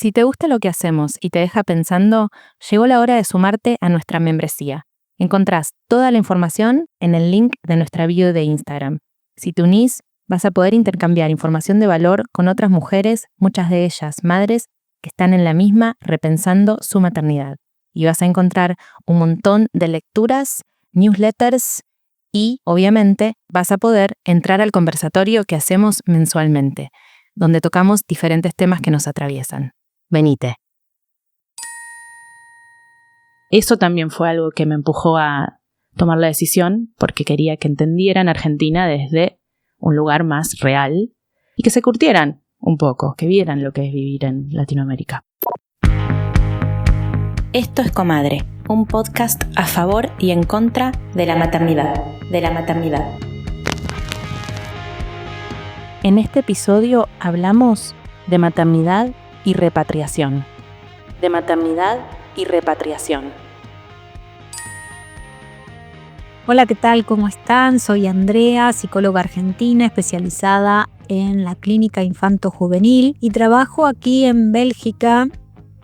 Si te gusta lo que hacemos y te deja pensando, llegó la hora de sumarte a nuestra membresía. Encontrás toda la información en el link de nuestra bio de Instagram. Si te unís, vas a poder intercambiar información de valor con otras mujeres, muchas de ellas madres, que están en la misma repensando su maternidad. Y vas a encontrar un montón de lecturas, newsletters y, obviamente, vas a poder entrar al conversatorio que hacemos mensualmente, donde tocamos diferentes temas que nos atraviesan. Venite. Eso también fue algo que me empujó a tomar la decisión, porque quería que entendieran Argentina desde un lugar más real y que se curtieran un poco, que vieran lo que es vivir en Latinoamérica. Esto es Comadre, un podcast a favor y en contra de la maternidad. En este episodio hablamos de maternidad y repatriación. Hola, ¿qué tal? ¿Cómo están? Soy Andrea, psicóloga argentina especializada en la clínica infanto-juvenil y trabajo aquí en Bélgica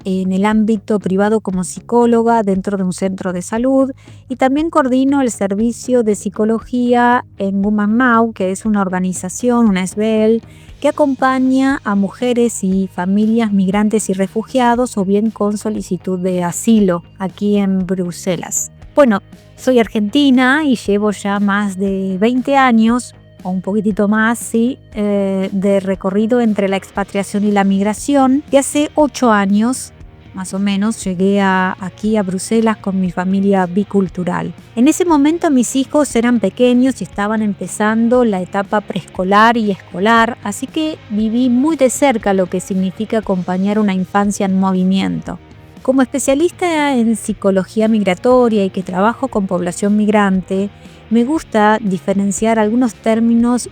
en el ámbito privado como psicóloga dentro de un centro de salud y también coordino el servicio de psicología en Woman Now, que es una organización, una SBL, que acompaña a mujeres y familias migrantes y refugiados o bien con solicitud de asilo aquí en Bruselas. Bueno, soy argentina y llevo ya más de 20 años o un poquitito más, sí, de recorrido entre la expatriación y la migración. Y hace 8 años, más o menos, llegué aquí a Bruselas con mi familia bicultural. En ese momento mis hijos eran pequeños y estaban empezando la etapa preescolar y escolar, así que viví muy de cerca lo que significa acompañar una infancia en movimiento. Como especialista en psicología migratoria y que trabajo con población migrante, me gusta diferenciar algunos términos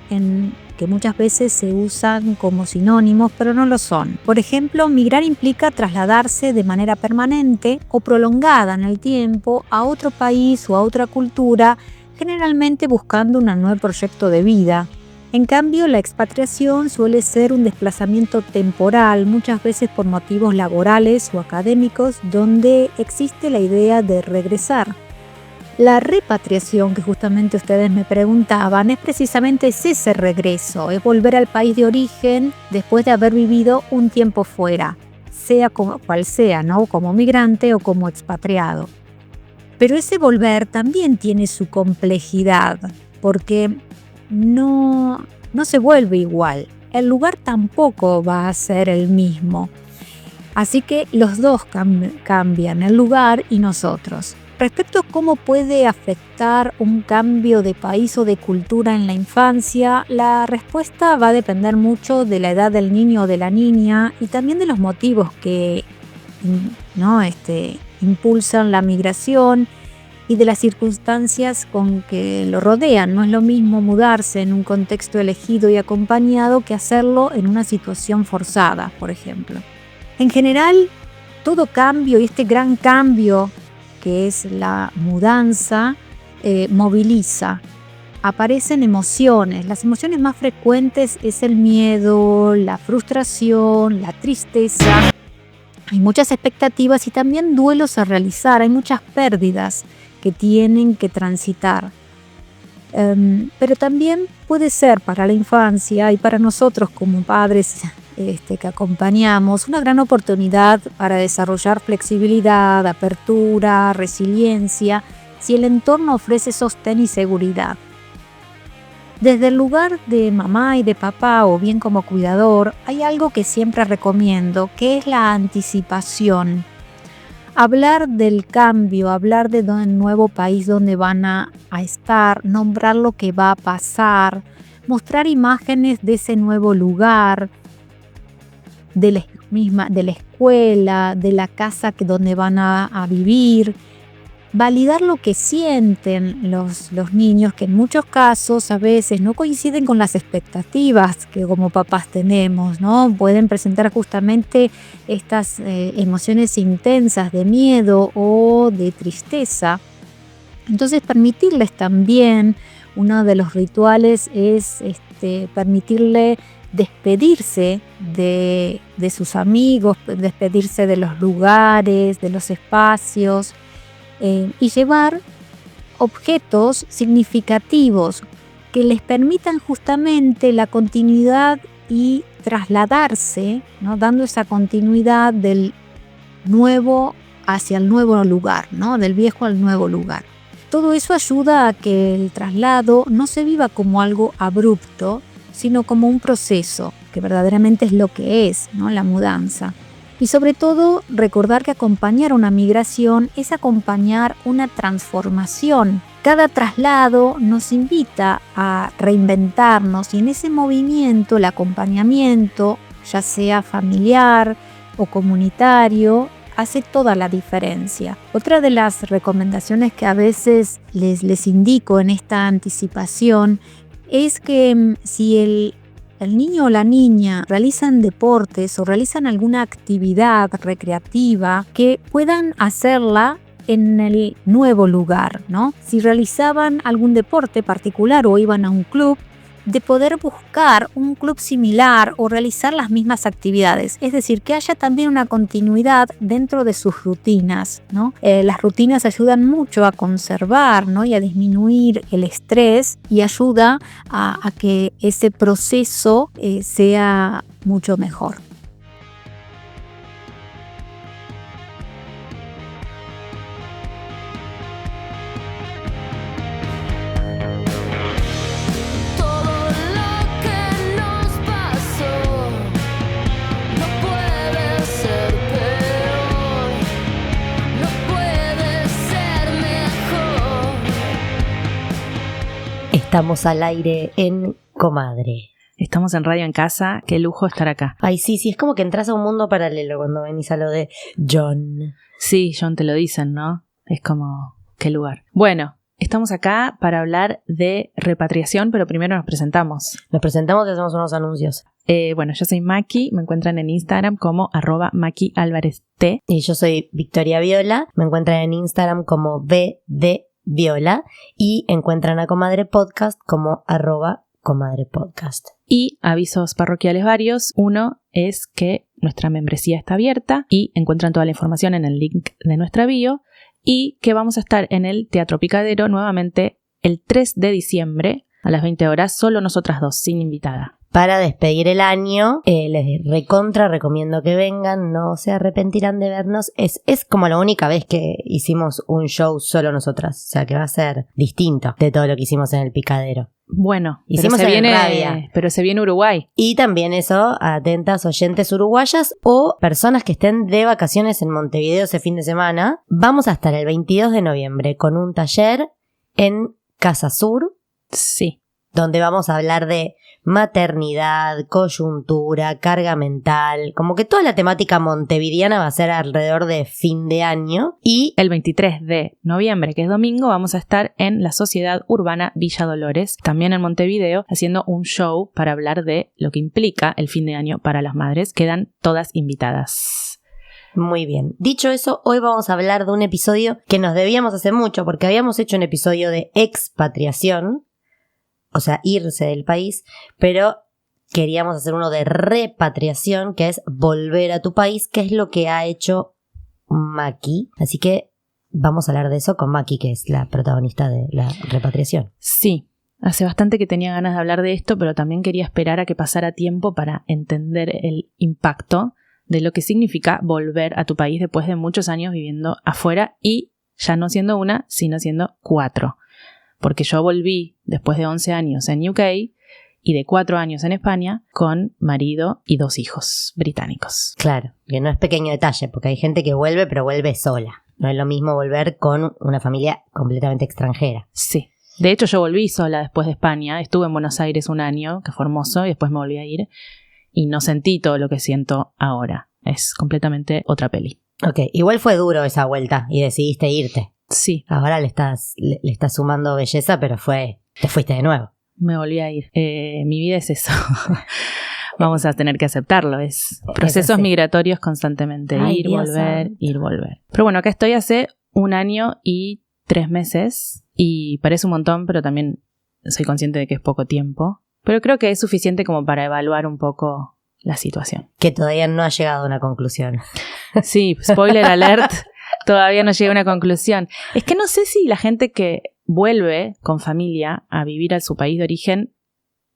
que muchas veces se usan como sinónimos, pero no lo son. Por ejemplo, migrar implica trasladarse de manera permanente o prolongada en el tiempo a otro país o a otra cultura, generalmente buscando un nuevo proyecto de vida. En cambio, la expatriación suele ser un desplazamiento temporal, muchas veces por motivos laborales o académicos, donde existe la idea de regresar. La repatriación, que justamente ustedes me preguntaban, es precisamente ese regreso, es volver al país de origen después de haber vivido un tiempo fuera, sea cual sea, ¿no? Como migrante o como expatriado. Pero ese volver también tiene su complejidad, porque no se vuelve igual. El lugar tampoco va a ser el mismo. Así que los dos cambian, el lugar y nosotros. Respecto a cómo puede afectar un cambio de país o de cultura en la infancia, la respuesta va a depender mucho de la edad del niño o de la niña y también de los motivos que impulsan la migración y de las circunstancias con que lo rodean. No es lo mismo mudarse en un contexto elegido y acompañado que hacerlo en una situación forzada, por ejemplo. En general, todo cambio y este gran cambio que es la mudanza, moviliza. Aparecen emociones. Las emociones más frecuentes es el miedo, la frustración, la tristeza. Hay muchas expectativas y también duelos a realizar. Hay muchas pérdidas que tienen que transitar. Pero también puede ser para la infancia y para nosotros como padres que acompañamos una gran oportunidad para desarrollar flexibilidad, apertura, resiliencia, si el entorno ofrece sostén y seguridad. Desde el lugar de mamá y de papá o bien como cuidador, hay algo que siempre recomiendo, que es la anticipación. Hablar del cambio, hablar del nuevo país donde van a estar, nombrar lo que va a pasar, mostrar imágenes de ese nuevo lugar, de la escuela, de la casa donde van a vivir, validar lo que sienten los niños, que en muchos casos a veces no coinciden con las expectativas que como papás tenemos, ¿no? Pueden presentar justamente estas emociones intensas de miedo o de tristeza. Entonces permitirles también, uno de los rituales es permitirle despedirse de sus amigos, despedirse de los lugares, de los espacios, y llevar objetos significativos que les permitan justamente la continuidad y trasladarse, ¿no? Dando esa continuidad del nuevo hacia el nuevo lugar, ¿no? Del viejo al nuevo lugar. Todo eso ayuda a que el traslado no se viva como algo abrupto, sino como un proceso, que verdaderamente es lo que es, ¿no? La mudanza. Y sobre todo, recordar que acompañar una migración es acompañar una transformación. Cada traslado nos invita a reinventarnos y en ese movimiento, el acompañamiento, ya sea familiar o comunitario, hace toda la diferencia. Otra de las recomendaciones que a veces les indico en esta anticipación es que si el niño o la niña realizan deportes o realizan alguna actividad recreativa, que puedan hacerla en el nuevo lugar, ¿no? Si realizaban algún deporte particular o iban a un club, de poder buscar un club similar o realizar las mismas actividades. Es decir, que haya también una continuidad dentro de sus rutinas, ¿no? Las rutinas ayudan mucho a conservar, ¿no? Y a disminuir el estrés y ayuda a que ese proceso sea mucho mejor. Estamos al aire en Comadre. Estamos en Radio en Casa, qué lujo estar acá. Ay, sí, es como que entras a un mundo paralelo cuando venís a lo de John. Sí, John, te lo dicen, ¿no? Es como, qué lugar. Bueno, estamos acá para hablar de repatriación, pero primero nos presentamos. Nos presentamos y hacemos unos anuncios. Bueno, yo soy Maki, me encuentran en Instagram como @MakiAlvarezT. Y yo soy Victoria Viola, me encuentran en Instagram como VDViola y encuentran a Comadre Podcast como @ComadrePodcast. Y avisos parroquiales varios. Uno es que nuestra membresía está abierta y encuentran toda la información en el link de nuestra bio, y que vamos a estar en el Teatro Picadero nuevamente el 3 de diciembre a las 20 horas, solo nosotras dos, sin invitada. Para despedir el año, les recomiendo que vengan, no se arrepentirán de vernos. Es como la única vez que hicimos un show solo nosotras, o sea que va a ser distinto de todo lo que hicimos en el Picadero. Bueno, hicimos pero se viene Uruguay. Y también eso, atentas oyentes uruguayas o personas que estén de vacaciones en Montevideo ese fin de semana. Vamos a estar el 22 de noviembre con un taller en Casa Sur. Sí. Donde vamos a hablar de maternidad, coyuntura, carga mental, como que toda la temática montevideana va a ser alrededor de fin de año. Y el 23 de noviembre, que es domingo, vamos a estar en la Sociedad Urbana Villa Dolores, también en Montevideo, haciendo un show para hablar de lo que implica el fin de año para las madres. Quedan todas invitadas. Muy bien. Dicho eso, hoy vamos a hablar de un episodio que nos debíamos hace mucho, porque habíamos hecho un episodio de expatriación, o sea, irse del país, pero queríamos hacer uno de repatriación, que es volver a tu país, que es lo que ha hecho Maki. Así que vamos a hablar de eso con Maki, que es la protagonista de la repatriación. Sí, hace bastante que tenía ganas de hablar de esto, pero también quería esperar a que pasara tiempo para entender el impacto de lo que significa volver a tu país después de muchos años viviendo afuera, y ya no siendo una, sino siendo 4. Porque yo volví después de 11 años en UK y de 4 años en España con marido y 2 hijos británicos. Claro, que no es pequeño detalle, porque hay gente que vuelve, pero vuelve sola. No es lo mismo volver con una familia completamente extranjera. Sí. De hecho, yo volví sola después de España. Estuve en Buenos Aires un año, que fue hermoso, y después me volví a ir. Y no sentí todo lo que siento ahora. Es completamente otra peli. Ok, igual fue duro esa vuelta y decidiste irte. Sí. Ahora le estás sumando belleza, pero te fuiste de nuevo. Me volví a ir. Mi vida es eso. Vamos a tener que aceptarlo. Es procesos migratorios constantemente. Ay, ir, Dios volver, santo. ir, volver. Pero bueno, acá estoy hace 1 año y 3 meses y parece un montón, pero también soy consciente de que es poco tiempo. Pero creo que es suficiente como para evaluar un poco la situación. Que todavía no ha llegado a una conclusión. Sí, spoiler alert, todavía no llega a una conclusión. Es que no sé si la gente que vuelve con familia a vivir a su país de origen,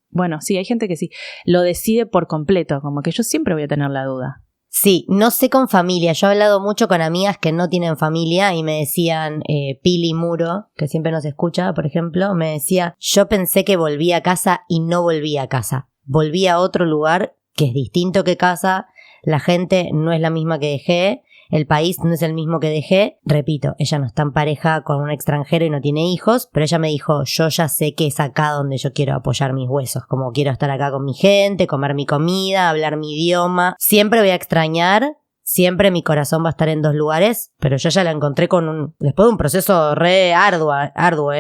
bueno, sí, hay gente que sí, lo decide por completo, como que yo siempre voy a tener la duda. Sí, no sé con familia. Yo he hablado mucho con amigas que no tienen familia y me decían, Pili Muro, que siempre nos escucha, por ejemplo, me decía, yo pensé que volvía a casa y no volví a casa. Volví a otro lugar que es distinto que casa, la gente no es la misma que dejé, el país no es el mismo que dejé. Repito, ella no está en pareja con un extranjero y no tiene hijos, pero ella me dijo, yo ya sé que es acá donde yo quiero apoyar mis huesos, como quiero estar acá con mi gente, comer mi comida, hablar mi idioma. Siempre voy a extrañar, siempre mi corazón va a estar en dos lugares, pero yo ya la encontré después de un proceso re arduo,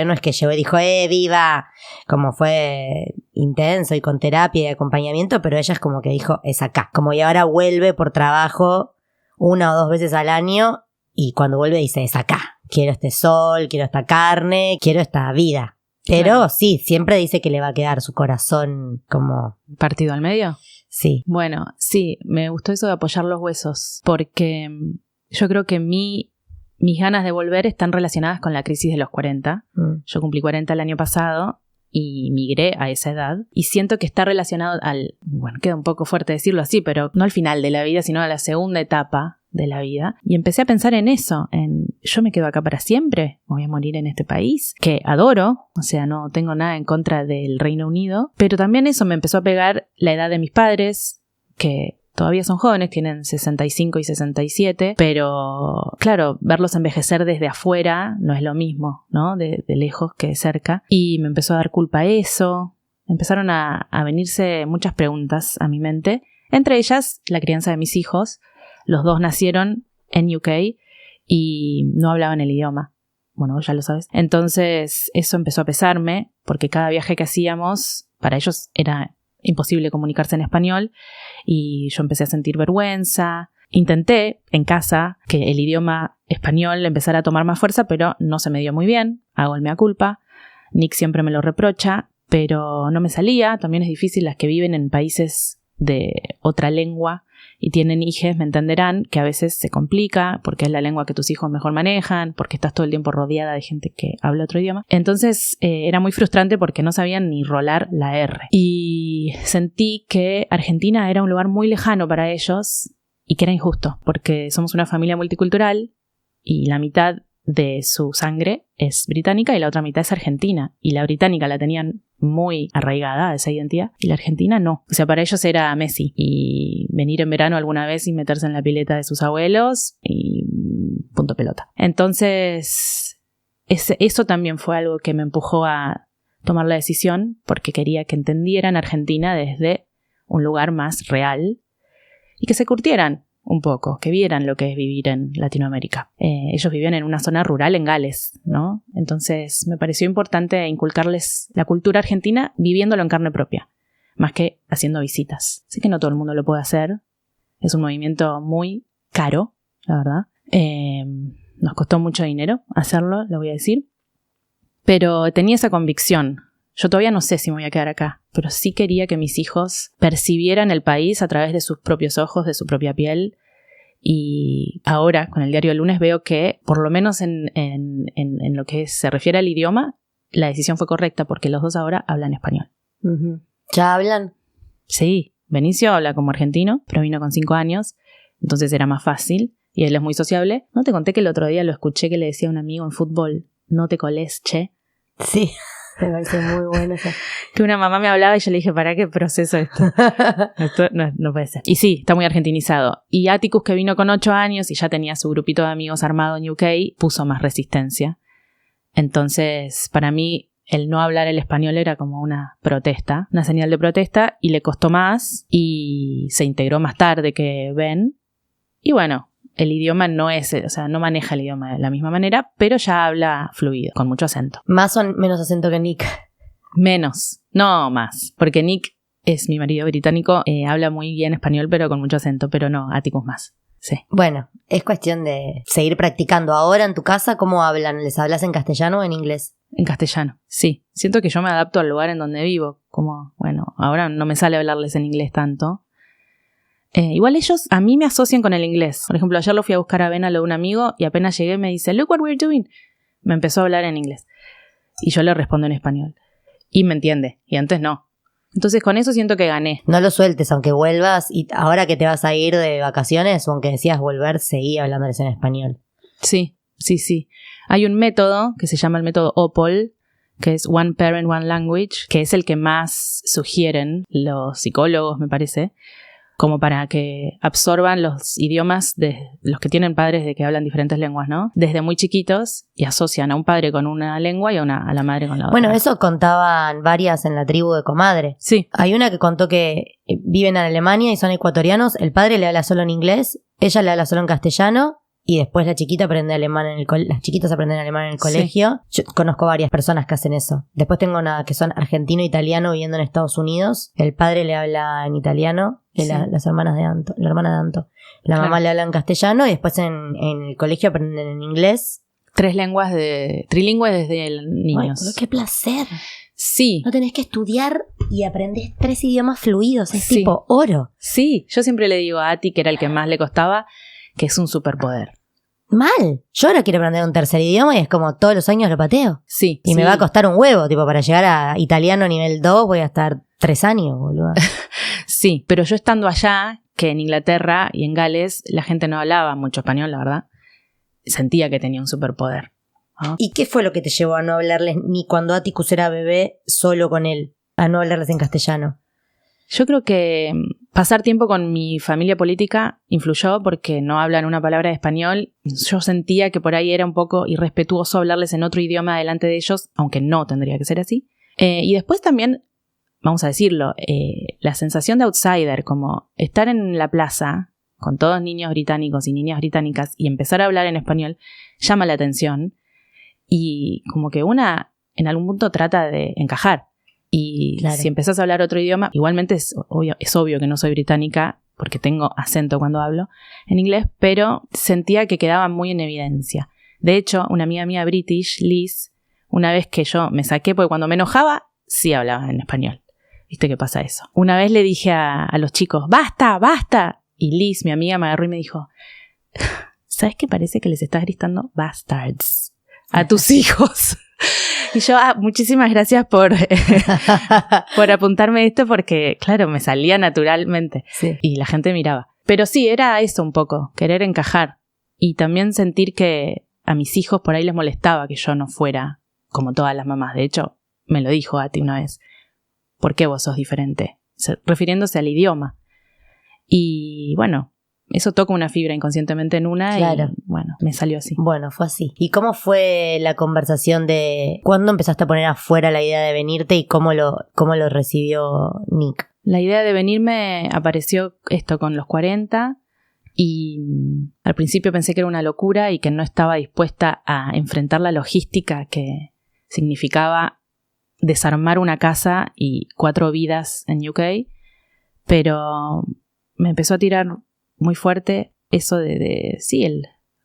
no es que llegó y dijo, viva, como fue intenso y con terapia y acompañamiento, pero ella es como que dijo, es acá, como y ahora vuelve por trabajo 1 o 2 veces al año y cuando vuelve dice, es acá, quiero este sol, quiero esta carne, quiero esta vida. Pero claro, sí, siempre dice que le va a quedar su corazón como... ¿Partido al medio? Sí. Bueno, sí, me gustó eso de apoyar los huesos, porque yo creo que mis ganas de volver están relacionadas con la crisis de los 40. Yo cumplí 40 el año pasado y migré a esa edad y siento que está relacionado bueno, queda un poco fuerte decirlo así, pero no al final de la vida, sino a la segunda etapa de la vida. Y empecé a pensar en eso, yo me quedo acá para siempre, me voy a morir en este país, que adoro, o sea, no tengo nada en contra del Reino Unido, pero también eso me empezó a pegar la edad de mis padres, que todavía son jóvenes, tienen 65 y 67, pero claro, verlos envejecer desde afuera no es lo mismo, ¿no? De lejos que de cerca. Y me empezó a dar culpa eso, empezaron a venirse muchas preguntas a mi mente, entre ellas la crianza de mis hijos. Los dos nacieron en UK y no hablaban el idioma. Bueno, vos ya lo sabes. Entonces eso empezó a pesarme, porque cada viaje que hacíamos, para ellos era imposible comunicarse en español y yo empecé a sentir vergüenza. Intenté en casa que el idioma español empezara a tomar más fuerza, pero no se me dio muy bien. Hago el mea culpa. Nick siempre me lo reprocha, pero no me salía. También es difícil, las que viven en países de otra lengua y tienen hijos me entenderán que a veces se complica porque es la lengua que tus hijos mejor manejan, porque estás todo el tiempo rodeada de gente que habla otro idioma. Entonces era muy frustrante porque no sabían ni rolar la R. Y sentí que Argentina era un lugar muy lejano para ellos y que era injusto porque somos una familia multicultural y la mitad de su sangre es británica y la otra mitad es argentina. Y la británica la tenían muy arraigada a esa identidad y la argentina no. O sea, para ellos era Messi y venir en verano alguna vez y meterse en la pileta de sus abuelos y punto pelota. Entonces eso también fue algo que me empujó a tomar la decisión porque quería que entendieran Argentina desde un lugar más real y que se curtieran un poco, que vieran lo que es vivir en Latinoamérica. Ellos vivían en una zona rural en Gales, ¿no? Entonces me pareció importante inculcarles la cultura argentina viviéndolo en carne propia, más que haciendo visitas. Sé que no todo el mundo lo puede hacer, es un movimiento muy caro, la verdad. Nos costó mucho dinero hacerlo, lo voy a decir, pero tenía esa convicción. Yo todavía no sé si me voy a quedar acá, pero sí quería que mis hijos percibieran el país a través de sus propios ojos, de su propia piel. Y ahora, con el diario del lunes, veo que, por lo menos en lo que se refiere al idioma, la decisión fue correcta porque los dos ahora hablan español. Uh-huh. ¿Ya hablan? Sí, Benicio habla como argentino, pero vino con 5 años, entonces era más fácil. Y él es muy sociable. ¿No te conté que el otro día lo escuché que le decía a un amigo en fútbol, no te colés, che? Sí. Me parece muy bueno eso. Que una mamá me hablaba y yo le dije, ¿para qué proceso esto? Esto no puede ser. Y sí, está muy argentinizado. Y Atticus, que vino con 8 años y ya tenía su grupito de amigos armado en UK, puso más resistencia. Entonces, para mí, el no hablar el español era como una protesta, una señal de protesta, y le costó más y se integró más tarde que Ben. Y bueno, el idioma no maneja el idioma de la misma manera, pero ya habla fluido, con mucho acento. ¿Más o menos acento que Nick? Menos, no más, porque Nick es mi marido británico, habla muy bien español, pero con mucho acento, pero no, Atticus más. Sí. Bueno, es cuestión de seguir practicando. Ahora en tu casa, ¿cómo hablan? ¿Les hablas en castellano o en inglés? en castellano. Sí, siento que yo me adapto al lugar en donde vivo. Como, bueno, ahora no me sale hablarles en inglés tanto. Igual ellos a mí me asocian con el inglés. Por ejemplo, ayer lo fui a buscar a Ben a lo de un amigo y apenas llegué me dice, look what we're doing. Me empezó a hablar en inglés. Y yo le respondo en español. Y me entiende. Y antes no. Entonces con eso siento que gané. No lo sueltes, aunque vuelvas y ahora que te vas a ir de vacaciones o aunque decías volver, seguí hablándoles en español. Sí. Hay un método que se llama el método OPOL, que es One Parent, One Language, que es el que más sugieren los psicólogos, me parece, como para que absorban los idiomas de los que tienen padres de que hablan diferentes lenguas, ¿no? Desde muy chiquitos y asocian a un padre con una lengua y a la madre con la otra. Bueno, eso contaban varias en la tribu de comadre. Sí. Hay una que contó que viven en Alemania y son ecuatorianos, el padre le habla solo en inglés, ella le habla solo en castellano. Y después la chiquita aprende alemán las chiquitas aprenden alemán en el colegio. Sí. Yo conozco varias personas que hacen eso. Después tengo una que son argentino e italiano viviendo en Estados Unidos. El padre le habla en italiano, sí. Las hermanas de Anto, la hermana de Anto. La mamá le habla en castellano y después en el colegio aprenden en inglés. Trilingües desde niños. Ay, pero qué placer. Sí. No tenés que estudiar y aprendés 3 idiomas fluidos. Es tipo oro. Sí, yo siempre le digo a Ati, que era el que más le costaba, que es un superpoder. Mal. Yo ahora quiero aprender un tercer idioma y es como todos los años lo pateo. Sí. Y me va a costar un huevo, tipo, para llegar a italiano nivel 2 voy a estar 3 años, boludo. Sí, pero yo estando allá, que en Inglaterra y en Gales la gente no hablaba mucho español, la verdad, sentía que tenía un superpoder, ¿no? ¿Y qué fue lo que te llevó a no hablarles ni cuando Atticus era bebé solo con él? A no hablarles en castellano. Yo creo que pasar tiempo con mi familia política influyó porque no hablan una palabra de español. Yo sentía que por ahí era un poco irrespetuoso hablarles en otro idioma delante de ellos, aunque no tendría que ser así. Y después también, vamos a decirlo, la sensación de outsider, como estar en la plaza con todos niños británicos y niñas británicas y empezar a hablar en español, llama la atención y como que una en algún punto trata de encajar. Y claro, si empezás a hablar otro idioma, igualmente es obvio que no soy británica porque tengo acento cuando hablo en inglés, pero sentía que quedaba muy en evidencia. De hecho, una amiga mía british, Liz, una vez que yo me saqué, porque cuando me enojaba, sí hablaba en español. ¿Viste qué pasa eso? Una vez le dije a los chicos, ¡basta, basta! Y Liz, mi amiga, me agarró y me dijo, ¿sabes qué? Parece que les estás gritando bastards a tus hijos. Y yo, muchísimas gracias por apuntarme esto porque, claro, me salía naturalmente. Sí. Y la gente miraba. Pero sí, era eso un poco, querer encajar. Y también sentir que a mis hijos por ahí les molestaba que yo no fuera como todas las mamás. De hecho, me lo dijo Ati una vez. ¿Por qué vos sos diferente? Refiriéndose al idioma. Y bueno, eso toca una fibra inconscientemente en una. Claro. Y bueno, me salió así. Bueno, fue así. ¿Y cómo fue la conversación de cuándo empezaste a poner afuera la idea de venirte y cómo lo recibió Nick? La idea de venirme apareció esto con los 40 y al principio pensé que era una locura y que no estaba dispuesta a enfrentar la logística que significaba desarmar una casa y 4 vidas en UK, pero me empezó a tirar muy fuerte eso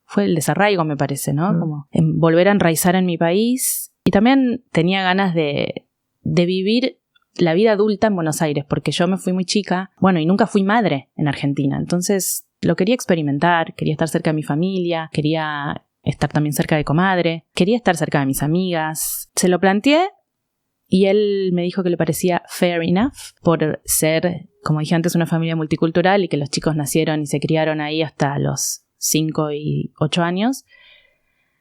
fue el desarraigo, me parece, ¿no? Como volver a enraizar en mi país. Y también tenía ganas de vivir la vida adulta en Buenos Aires, porque yo me fui muy chica, y nunca fui madre en Argentina. Entonces lo quería experimentar, quería estar cerca de mi familia, quería estar también cerca de comadre, quería estar cerca de mis amigas. Se lo planteé y él me dijo que le parecía fair enough por ser, como dije antes, una familia multicultural y que los chicos nacieron y se criaron ahí hasta los 5 y 8 años.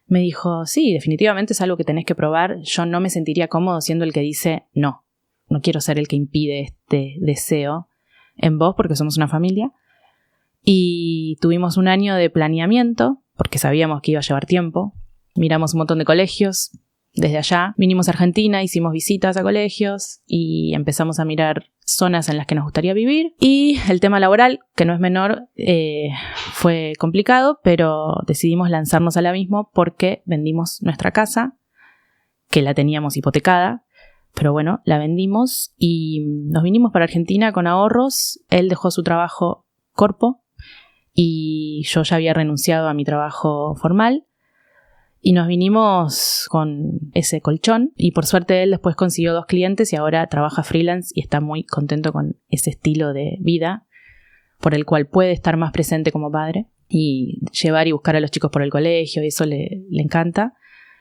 Me dijo, sí, definitivamente es algo que tenés que probar. Yo no me sentiría cómodo siendo el que dice, no quiero ser el que impide este deseo en vos porque somos una familia. Y tuvimos un año de planeamiento porque sabíamos que iba a llevar tiempo. Miramos un montón de colegios. Desde allá vinimos a Argentina, hicimos visitas a colegios y empezamos a mirar zonas en las que nos gustaría vivir. Y el tema laboral, que no es menor, fue complicado, pero decidimos lanzarnos al abismo porque vendimos nuestra casa, que la teníamos hipotecada, pero bueno, la vendimos y nos vinimos para Argentina con ahorros. Él dejó su trabajo corpo y yo ya había renunciado a mi trabajo formal. Y nos vinimos con ese colchón y por suerte él después consiguió 2 clientes y ahora trabaja freelance y está muy contento con ese estilo de vida por el cual puede estar más presente como padre y llevar y buscar a los chicos por el colegio y eso le encanta.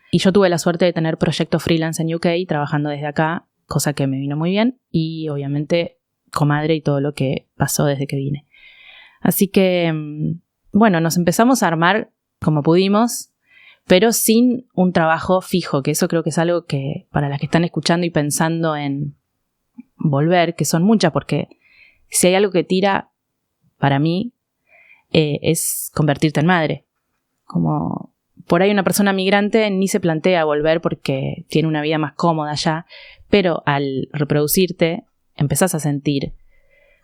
Y yo tuve la suerte de tener proyectos freelance en UK trabajando desde acá, cosa que me vino muy bien y obviamente comadre y todo lo que pasó desde que vine. Así que, bueno, nos empezamos a armar como pudimos, pero sin un trabajo fijo, que eso creo que es algo que para las que están escuchando y pensando en volver, que son muchas, porque si hay algo que tira para mí es convertirte en madre. Como por ahí una persona migrante ni se plantea volver porque tiene una vida más cómoda allá, pero al reproducirte empezás a sentir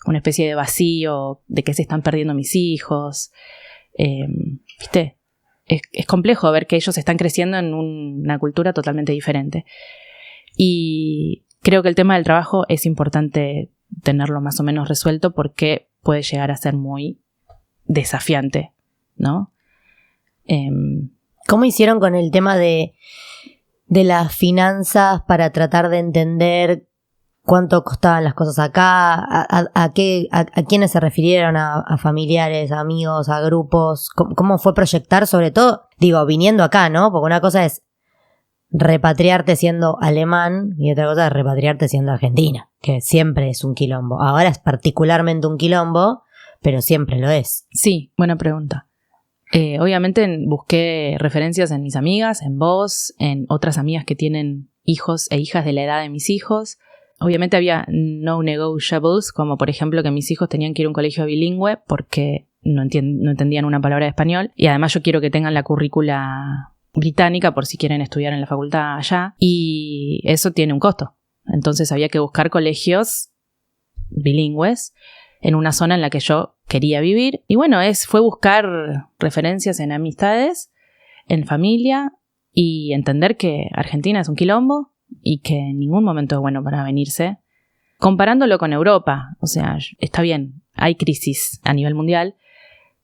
una especie de vacío, de que se están perdiendo mis hijos, ¿viste? Es complejo ver que ellos están creciendo en una cultura totalmente diferente. Y creo que el tema del trabajo es importante tenerlo más o menos resuelto porque puede llegar a ser muy desafiante, ¿no? ¿Cómo hicieron con el tema de las finanzas para tratar de entender cuánto costaban las cosas acá? ¿A quiénes se refirieron? ¿A familiares, a amigos, a grupos? ¿Cómo fue proyectar sobre todo? Digo, viniendo acá, ¿no? Porque una cosa es repatriarte siendo alemán y otra cosa es repatriarte siendo argentina, que siempre es un quilombo. Ahora es particularmente un quilombo, pero siempre lo es. Sí, buena pregunta. Obviamente busqué referencias en mis amigas, en vos, en otras amigas que tienen hijos e hijas de la edad de mis hijos. Obviamente había no negotiables, como por ejemplo que mis hijos tenían que ir a un colegio bilingüe porque no entendían una palabra de español. Y además yo quiero que tengan la currícula británica por si quieren estudiar en la facultad allá. Y eso tiene un costo. Entonces había que buscar colegios bilingües en una zona en la que yo quería vivir. Y bueno, fue buscar referencias en amistades, en familia y entender que Argentina es un quilombo y que en ningún momento es bueno para venirse. Comparándolo con Europa, o sea, está bien, hay crisis a nivel mundial,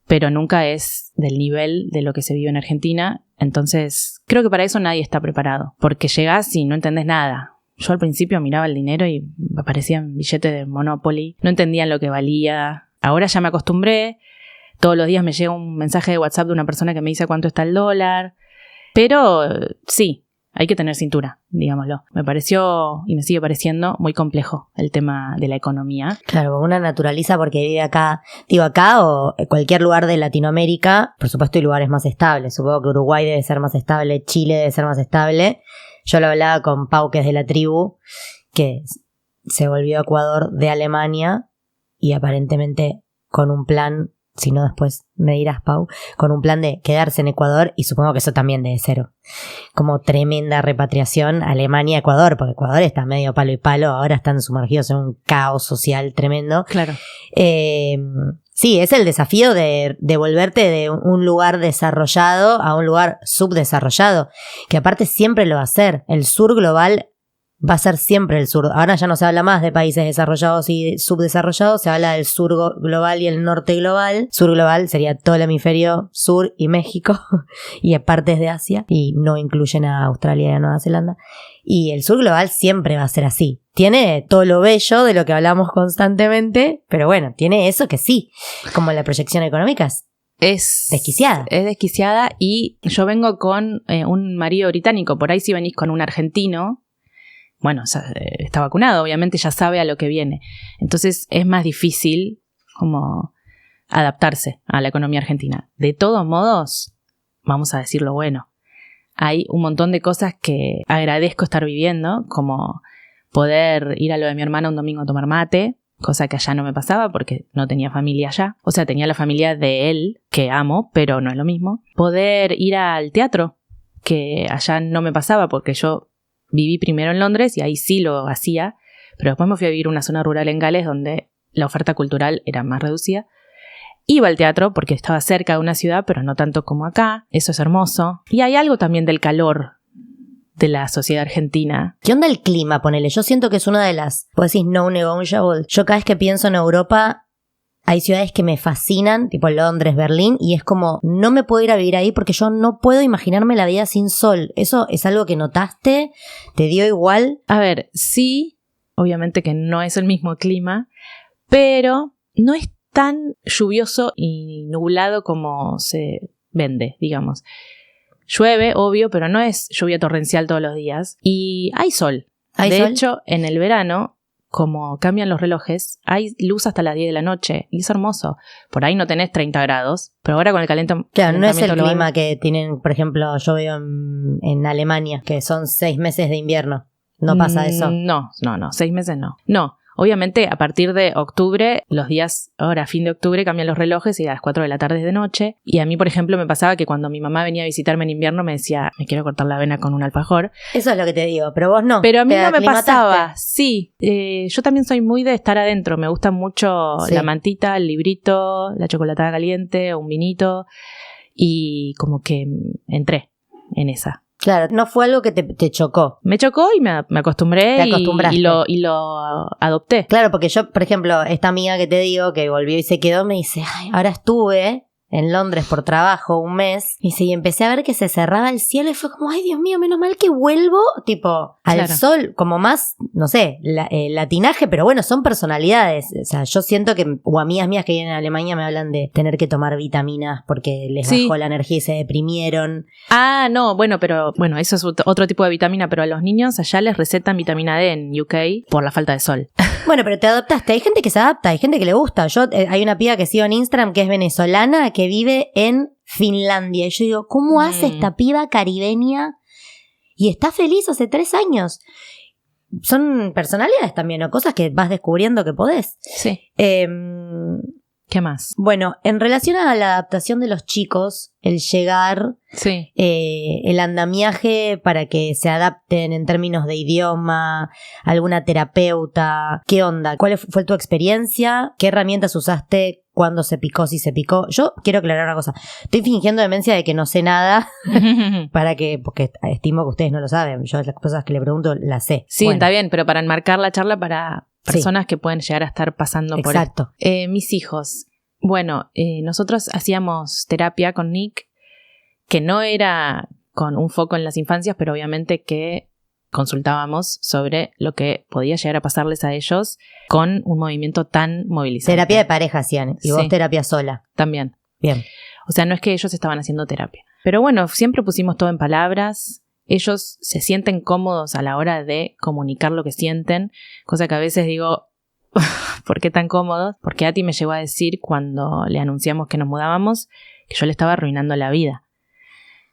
pero nunca es del nivel de lo que se vive en Argentina. Entonces, creo que para eso nadie está preparado, porque llegás y no entendés nada. Yo al principio miraba el dinero y me aparecían billetes de Monopoly, no entendían lo que valía. Ahora ya me acostumbré, todos los días me llega un mensaje de WhatsApp de una persona que me dice cuánto está el dólar, pero sí, hay que tener cintura, digámoslo. Me pareció, y me sigue pareciendo, muy complejo el tema de la economía. Claro, una naturaliza porque vive acá, digo acá o en cualquier lugar de Latinoamérica, por supuesto hay lugares más estables, supongo que Uruguay debe ser más estable, Chile debe ser más estable. Yo lo hablaba con Pau, que es de la tribu, que se volvió a Ecuador de Alemania y aparentemente con un plan, si no después me dirás, Pau, con un plan de quedarse en Ecuador y supongo que eso también debe ser como tremenda repatriación Alemania-Ecuador, porque Ecuador está medio palo y palo, ahora están sumergidos en un caos social tremendo. Claro. Sí, es el desafío de volverte de un lugar desarrollado a un lugar subdesarrollado, que aparte siempre lo va a ser. El sur global va a ser siempre el sur. Ahora ya no se habla más de países desarrollados y subdesarrollados, se habla del sur global y el norte global. Sur global sería todo el hemisferio sur y México y partes de Asia, y no incluyen a Australia y a Nueva Zelanda. Y el sur global siempre va a ser así. Tiene todo lo bello de lo que hablamos constantemente, pero bueno, tiene eso que sí, como la proyección económica es desquiciada. Es desquiciada y yo vengo con un marido británico, por ahí si venís con un argentino, bueno, está vacunado, obviamente ya sabe a lo que viene. Entonces es más difícil como adaptarse a la economía argentina. De todos modos, vamos a decir lo bueno. Hay un montón de cosas que agradezco estar viviendo, como poder ir a lo de mi hermana un domingo a tomar mate, cosa que allá no me pasaba porque no tenía familia allá. O sea, tenía la familia de él, que amo, pero no es lo mismo. Poder ir al teatro, que allá no me pasaba porque yo viví primero en Londres y ahí sí lo hacía, pero después me fui a vivir a una zona rural en Gales donde la oferta cultural era más reducida. Iba al teatro porque estaba cerca de una ciudad, pero no tanto como acá. Eso es hermoso. Y hay algo también del calor de la sociedad argentina. ¿Qué onda el clima? Ponele. Yo siento que es una de las, vos decís no negotiable. Yo cada vez que pienso en Europa, hay ciudades que me fascinan, tipo Londres, Berlín, y es como, no me puedo ir a vivir ahí porque yo no puedo imaginarme la vida sin sol. ¿Eso es algo que notaste? ¿Te dio igual? A ver, sí, obviamente que no es el mismo clima, pero no es tan lluvioso y nublado como se vende, digamos. Llueve, obvio, pero no es lluvia torrencial todos los días. Y hay sol. De hecho, en el verano, como cambian los relojes, hay luz hasta las 10 de la noche y es hermoso. Por ahí no tenés 30 grados, pero ahora con el calentamiento Claro, no es el global, clima que tienen, por ejemplo, yo veo en Alemania, que son 6 meses de invierno. ¿No pasa eso? No, 6 meses no. No, obviamente a partir de octubre, los días, ahora a fin de octubre cambian los relojes y a las 4 de la tarde es de noche. Y a mí, por ejemplo, me pasaba que cuando mi mamá venía a visitarme en invierno me decía, me quiero cortar la vena con un alfajor. Eso es lo que te digo, pero vos no. Pero a mí ¿Te no me aclimataste? pasaba, sí. Yo también soy muy de estar adentro, me gusta mucho Sí. la mantita, el librito, la chocolatada caliente, un vinito y como que entré en esa. Claro, no fue algo que te chocó. Me chocó y me acostumbré Te acostumbraste. y lo adopté. Claro, porque yo, por ejemplo, esta amiga que te digo que volvió y se quedó, me dice, ay, ahora estuve en Londres por trabajo un mes, y sí, empecé a ver que se cerraba el cielo y fue como, ay, Dios mío, menos mal que vuelvo, tipo, al Claro. sol, como más, no sé, latinaje, pero bueno, son personalidades. O sea, yo siento que, o amigas mías que vienen a Alemania me hablan de tener que tomar vitaminas porque les Sí. bajó la energía y se deprimieron. Ah, no, bueno, pero bueno, eso es otro tipo de vitamina, pero a los niños allá les recetan vitamina D en UK por la falta de sol. Bueno, pero te adaptaste. Hay gente que se adapta, hay gente que le gusta. Yo hay una piba que sigo en Instagram que es venezolana, que vive en Finlandia. Y yo digo, ¿cómo hace esta piba caribeña? Y está feliz hace 3 años. Son personalidades también, o cosas que vas descubriendo que podés. Sí. ¿Qué más? Bueno, en relación a la adaptación de los chicos, el llegar, Sí. el andamiaje para que se adapten en términos de idioma, alguna terapeuta, ¿qué onda? ¿Cuál fue tu experiencia? ¿Qué herramientas usaste? ¿Cuándo se picó? ¿Si se picó? Yo quiero aclarar una cosa. Estoy fingiendo demencia de que no sé nada porque estimo que ustedes no lo saben. Yo las cosas que le pregunto las sé. Sí, Bueno, está bien, pero para enmarcar la charla para Sí. personas que pueden llegar a estar pasando por exacto. esto. Mis hijos. Bueno, nosotros hacíamos terapia con Nick, que no era con un foco en las infancias, pero obviamente que consultábamos sobre lo que podía llegar a pasarles a ellos con un movimiento tan movilizante. Terapia de pareja hacían. Y vos Sí. terapia sola. También. Bien. O sea, no es que ellos estaban haciendo terapia. Pero bueno, siempre pusimos todo en palabras. Ellos se sienten cómodos a la hora de comunicar lo que sienten, cosa que a veces digo, ¿por qué tan cómodos? Porque Ati me llegó a decir cuando le anunciamos que nos mudábamos que yo le estaba arruinando la vida.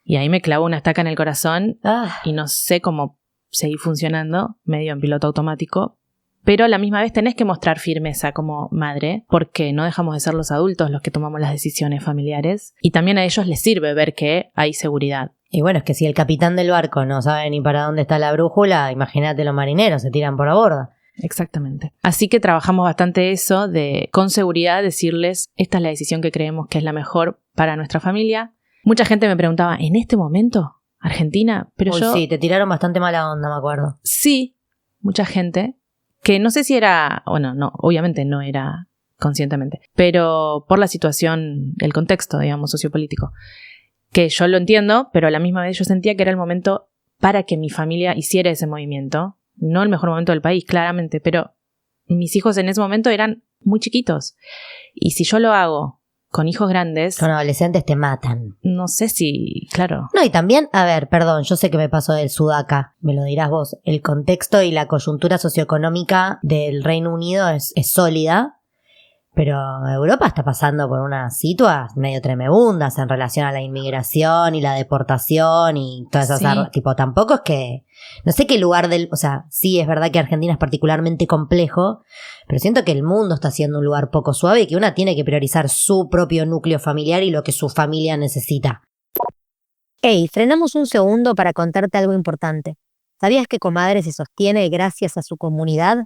Y ahí me clavó una estaca en el corazón y no sé cómo seguir funcionando, medio en piloto automático. Pero a la misma vez tenés que mostrar firmeza como madre, porque no dejamos de ser los adultos los que tomamos las decisiones familiares. Y también a ellos les sirve ver que hay seguridad. Y bueno, es que si el capitán del barco no sabe ni para dónde está la brújula, imagínate los marineros, se tiran por la borda. Exactamente. Así que trabajamos bastante eso de, con seguridad, decirles, esta es la decisión que creemos que es la mejor para nuestra familia. Mucha gente me preguntaba, ¿en este momento? ¿Argentina? Pero Uy, yo... sí, te tiraron bastante mala onda, me acuerdo. Sí, mucha gente, que no sé si era, bueno, no, obviamente no era conscientemente, pero por la situación, el contexto, digamos, sociopolítico, que yo lo entiendo, pero a la misma vez yo sentía que era el momento para que mi familia hiciera ese movimiento. No el mejor momento del país, claramente, pero mis hijos en ese momento eran muy chiquitos. Y si yo lo hago con hijos grandes, Con adolescentes te matan. no sé si, claro. No, y también, a ver, perdón, yo sé que me paso del sudaca, me lo dirás vos. El contexto y la coyuntura socioeconómica del Reino Unido es sólida, pero Europa está pasando por unas situaciones medio tremebundas en relación a la inmigración y la deportación y todas esas... Sí. Tipo, tampoco es que... No sé qué lugar del... O sea, sí es verdad que Argentina es particularmente complejo, pero siento que el mundo está siendo un lugar poco suave y que una tiene que priorizar su propio núcleo familiar y lo que su familia necesita. Hey, frenamos un segundo para contarte algo importante. ¿Sabías que Comadre se sostiene gracias a su comunidad?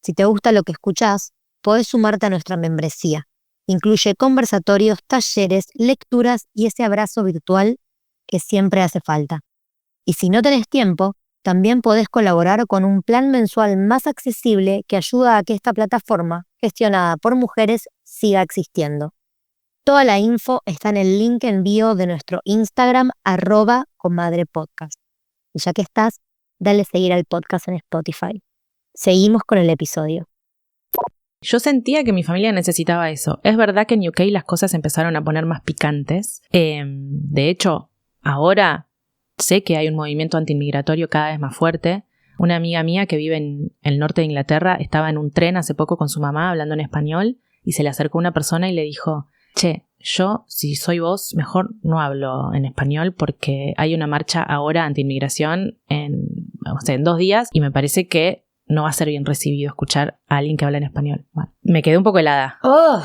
Si te gusta lo que escuchás, podés sumarte a nuestra membresía. Incluye conversatorios, talleres, lecturas y ese abrazo virtual que siempre hace falta. Y si no tenés tiempo, También podés colaborar con un plan mensual más accesible que ayuda a que esta plataforma, gestionada por mujeres, siga existiendo. Toda la info está en el link en bio de nuestro Instagram, @comadrepodcast. Y ya que estás, dale seguir al podcast en Spotify. Seguimos con el episodio. Yo sentía que mi familia necesitaba eso. Es verdad que en UK las cosas empezaron a poner más picantes. De hecho, ahora sé que hay un movimiento antiinmigratorio cada vez más fuerte. Una amiga mía que vive en el norte de Inglaterra estaba en un tren hace poco con su mamá hablando en español y se le acercó una persona y le dijo: che, yo, si soy vos, mejor no hablo en español porque hay una marcha ahora antiinmigración en 2 días y me parece que no va a ser bien recibido escuchar a alguien que habla en español. Bueno, me quedé un poco helada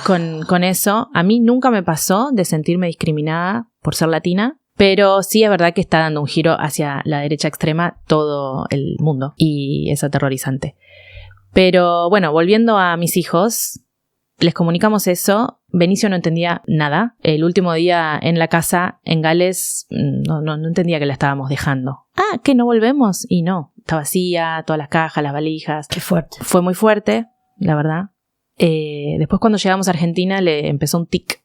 con eso. A mí nunca me pasó de sentirme discriminada por ser latina, pero sí es verdad que está dando un giro hacia la derecha extrema todo el mundo y es aterrorizante. Pero bueno, volviendo a mis hijos, les comunicamos eso. Benicio no entendía nada. El último día en la casa en Gales no entendía que la estábamos dejando. Ah, ¿que no volvemos? Y no, está vacía, todas las cajas, las valijas. Qué fuerte. Fue muy fuerte, la verdad. Después cuando llegamos a Argentina le empezó un tic.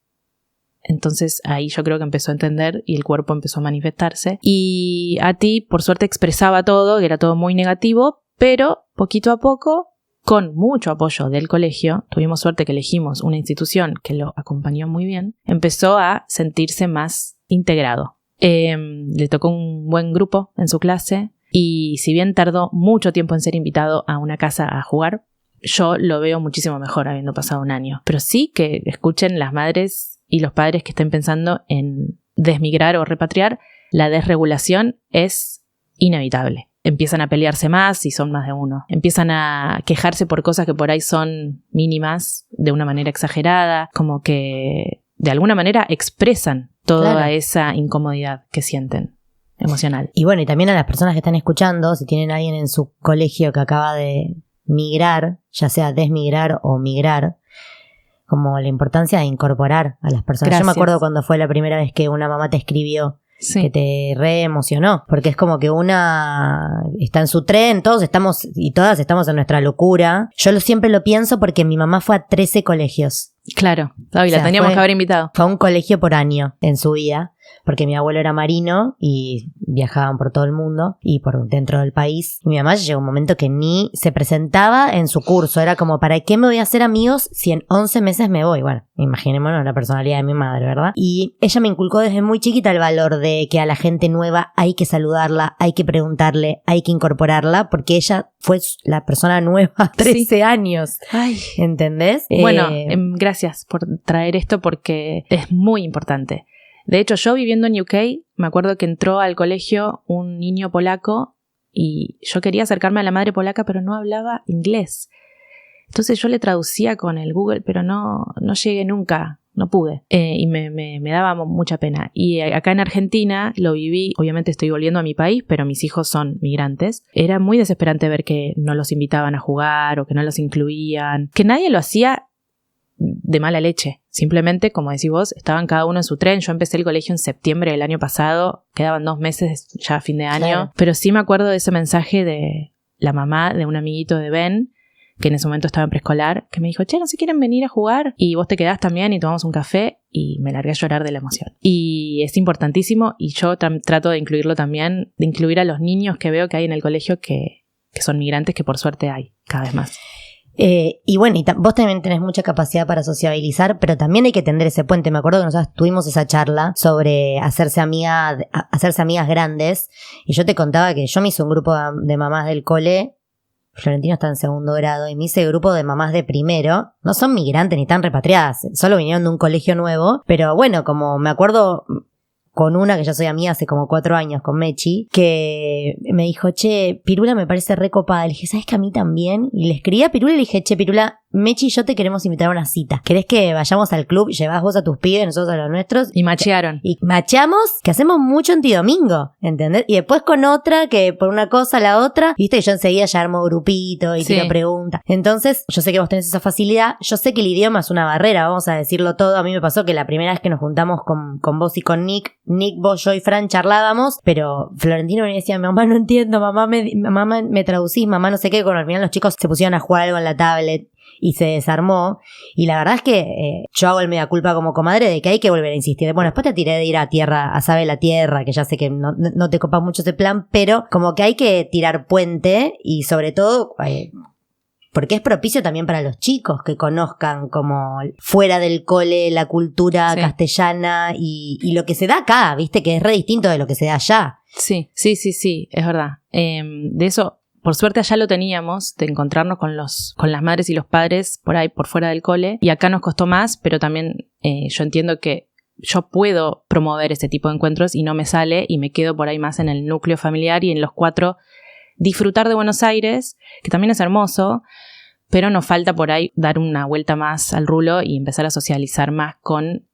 Entonces ahí yo creo que empezó a entender y el cuerpo empezó a manifestarse. Y a ti, por suerte, expresaba todo, que era todo muy negativo, pero poquito a poco, con mucho apoyo del colegio, tuvimos suerte que elegimos una institución que lo acompañó muy bien, empezó a sentirse más integrado. Le tocó un buen grupo en su clase y si bien tardó mucho tiempo en ser invitado a una casa a jugar, yo lo veo muchísimo mejor habiendo pasado un año. Pero sí que escuchen las madres y los padres que estén pensando en desmigrar o repatriar, la desregulación es inevitable. Empiezan a pelearse más si son más de uno. Empiezan a quejarse por cosas que por ahí son mínimas de una manera exagerada, como que de alguna manera expresan toda esa incomodidad que sienten emocional. Y bueno, y también a las personas que están escuchando, si tienen a alguien en su colegio que acaba de migrar, ya sea desmigrar o migrar, como la importancia de incorporar a las personas. Gracias. Yo me acuerdo cuando fue la primera vez que una mamá te escribió, que te re emocionó, porque es como que una está en su tren, todos estamos y todas estamos en nuestra locura. Yo siempre lo pienso porque mi mamá fue a 13 colegios. Claro, la O sea, teníamos que haber invitado. Fue a un colegio por año en su vida, porque mi abuelo era marino y viajaban por todo el mundo y por dentro del país. Y mi mamá llegó un momento que ni se presentaba en su curso. Era como, ¿para qué me voy a hacer amigos si en 11 meses me voy? Bueno, imaginémonos la personalidad de mi madre, ¿verdad? Y ella me inculcó desde muy chiquita el valor de que a la gente nueva hay que saludarla, hay que preguntarle, hay que incorporarla, porque ella fue la persona nueva a 13 años. Ay. ¿Entendés? Bueno, gracias por traer esto porque es muy importante. De hecho, yo viviendo en UK, me acuerdo que entró al colegio un niño polaco y yo quería acercarme a la madre polaca, pero no hablaba inglés. Entonces yo le traducía con el Google, pero no llegué nunca, no pude. Y me daba mucha pena. Y acá en Argentina lo viví, obviamente estoy volviendo a mi país, pero mis hijos son migrantes. Era muy desesperante ver que no los invitaban a jugar o que no los incluían, que nadie lo hacía de mala leche. Simplemente, como decís vos, estaban cada uno en su tren. Yo empecé el colegio en septiembre del año pasado, quedaban 2 meses ya a fin de año. Claro. Pero sí me acuerdo de ese mensaje de la mamá de un amiguito de Ben, que en ese momento estaba en preescolar, que me dijo, che, ¿no se quieren venir a jugar? Y vos te quedás también y tomamos un café, y me largué a llorar de la emoción. Y es importantísimo, y yo trato de incluirlo también, de incluir a los niños que veo que hay en el colegio que son migrantes, que por suerte hay cada vez más. Y bueno, vos también tenés mucha capacidad para sociabilizar, pero también hay que tender ese puente. Me acuerdo que nosotros tuvimos esa charla sobre hacerse amigas grandes, y yo te contaba que yo me hice un grupo de mamás del cole. Florentino está en 2º grado y me hice grupo de mamás de primero. No son migrantes ni tan repatriadas, solo vinieron de un colegio nuevo, pero bueno, como me acuerdo con una que ya soy amiga hace como 4 años, con Mechi, que me dijo, che, Pirula me parece recopada. Le dije, ¿sabes que a mí también? Y le escribí a Pirula y le dije, che, Pirula, Mechi y yo te queremos invitar a una cita. ¿Querés que vayamos al club? Llevás vos a tus pibes, nosotros a los nuestros. Y machearon. Y macheamos, que hacemos mucho en Tidomingo, ¿entendés? Y después con otra, que por una cosa la otra, viste que yo enseguida ya armo grupito y tiro preguntas. Entonces, yo sé que vos tenés esa facilidad. Yo sé que el idioma es una barrera, vamos a decirlo todo. A mí me pasó que la primera vez que nos juntamos con vos y con Nick, vos, yo y Fran charlábamos, pero Florentino me decía, mamá no entiendo, mamá me traducís, mamá no sé qué. Cuando al final los chicos se pusieron a jugar algo en la tablet y se desarmó, y la verdad es que yo hago el mea culpa como comadre de que hay que volver a insistir. Bueno, después te tiré de ir a tierra, a Sabe la Tierra, que ya sé que no te copa mucho ese plan, pero como que hay que tirar puente y sobre todo porque es propicio también para los chicos que conozcan como fuera del cole la cultura castellana y lo que se da acá, viste, que es re distinto de lo que se da allá. Sí, es verdad. De eso, por suerte allá lo teníamos, de encontrarnos con las madres y los padres por ahí, por fuera del cole, y acá nos costó más, pero también yo entiendo que yo puedo promover ese tipo de encuentros y no me sale y me quedo por ahí más en el núcleo familiar y en los 4 disfrutar de Buenos Aires, que también es hermoso, pero nos falta por ahí dar una vuelta más al rulo y empezar a socializar más con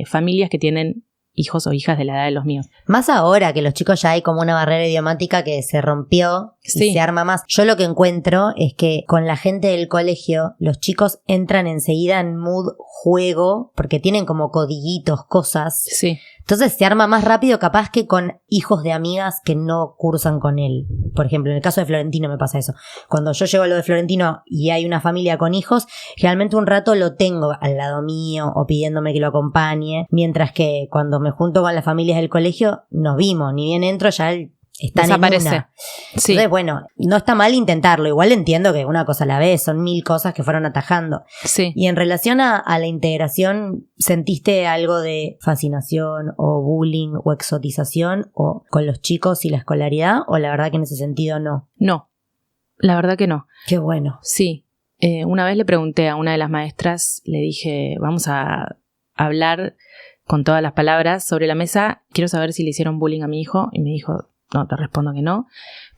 familias que tienen hijos o hijas de la edad de los míos. Más ahora que los chicos ya hay como una barrera idiomática que se rompió y se arma más. Yo lo que encuentro es que con la gente del colegio los chicos entran enseguida en mood juego porque tienen como codiguitos, cosas. Sí. Entonces se arma más rápido capaz que con hijos de amigas que no cursan con él. Por ejemplo, en el caso de Florentino me pasa eso. Cuando yo llego a lo de Florentino y hay una familia con hijos, generalmente un rato lo tengo al lado mío o pidiéndome que lo acompañe, mientras que cuando me junto con las familias del colegio nos vimos, ni bien entro ya están desaparece. En una. Sí. Entonces, bueno, no está mal intentarlo. Igual entiendo que una cosa a la vez, son 1000 cosas que fueron atajando. Sí. Y en relación a la integración, ¿sentiste algo de fascinación o bullying o exotización o con los chicos y la escolaridad? ¿O la verdad que en ese sentido no? No, la verdad que no. Qué bueno. Sí. Una vez le pregunté a una de las maestras, le dije, vamos a hablar con todas las palabras sobre la mesa, quiero saber si le hicieron bullying a mi hijo, y me dijo, no, te respondo que no,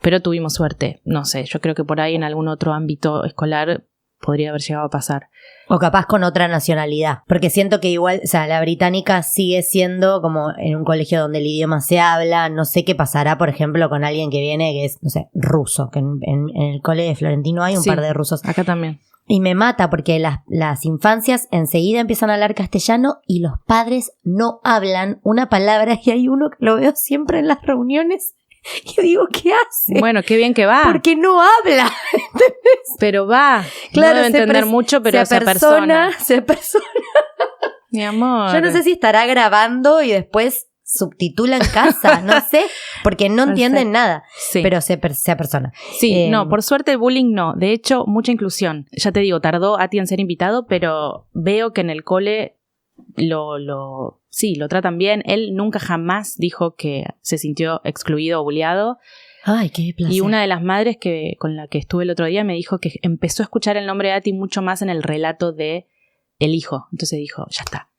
pero tuvimos suerte, no sé, yo creo que por ahí en algún otro ámbito escolar podría haber llegado a pasar. O capaz con otra nacionalidad, porque siento que igual, o sea, la británica sigue siendo como en un colegio donde el idioma se habla, no sé qué pasará, por ejemplo, con alguien que viene que es, no sé, ruso, que en el cole de Florentino hay un par de rusos. Acá también. Y me mata porque las infancias enseguida empiezan a hablar castellano y los padres no hablan una palabra y hay uno que lo veo siempre en las reuniones. Y yo digo, ¿qué hace? Bueno, qué bien que va. Porque no habla. ¿Entendés? Pero va. Claro, no debe entender mucho, pero se apersona. Se apersona. Mi amor. Yo no sé si estará grabando y después subtitula en casa, no sé, porque no entienden nada, sí. Pero se apersona. Sí, no, por suerte el bullying no. De hecho, mucha inclusión. Ya te digo, tardó Ati en ser invitado, pero veo que en el cole lo tratan bien. Él nunca jamás dijo que se sintió excluido o bulleado. Ay, qué placer. Y una de las madres con la que estuve el otro día me dijo que empezó a escuchar el nombre de Ati mucho más en el relato de el hijo. Entonces dijo, ya está.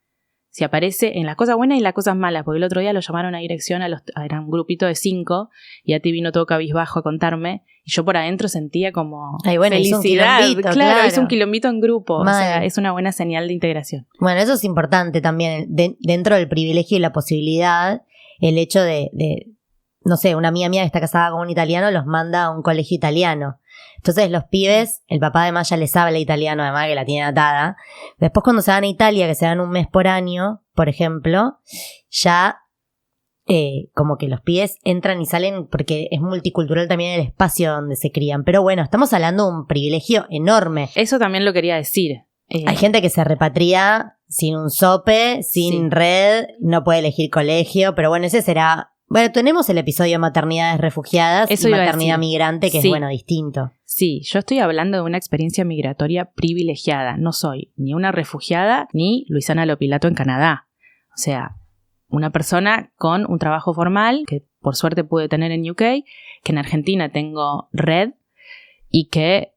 Si aparece en las cosas buenas y las cosas malas, porque el otro día lo llamaron a dirección, era un grupito de 5, y Ati vino todo cabizbajo a contarme, y yo por adentro sentía como felicidad. Claro, hizo un quilombito en grupo. Mal. O sea, es una buena señal de integración. Bueno, eso es importante también, dentro del privilegio y la posibilidad, el hecho de no sé, una amiga mía que está casada con un italiano los manda a un colegio italiano. Entonces los pibes, el papá además ya les habla italiano, además que la tiene atada. Después cuando se van a Italia, que se dan un mes por año, por ejemplo, ya como que los pibes entran y salen porque es multicultural también el espacio donde se crían. Pero bueno, estamos hablando de un privilegio enorme. Eso también lo quería decir. Hay gente que se repatria sin un sope, sin red, no puede elegir colegio, pero bueno, ese será... Bueno, tenemos el episodio de maternidades refugiadas y maternidad migrante, que es, bueno, distinto. Sí, yo estoy hablando de una experiencia migratoria privilegiada. No soy ni una refugiada ni Luisana Lopilato en Canadá. O sea, una persona con un trabajo formal, que por suerte pude tener en UK, que en Argentina tengo red y que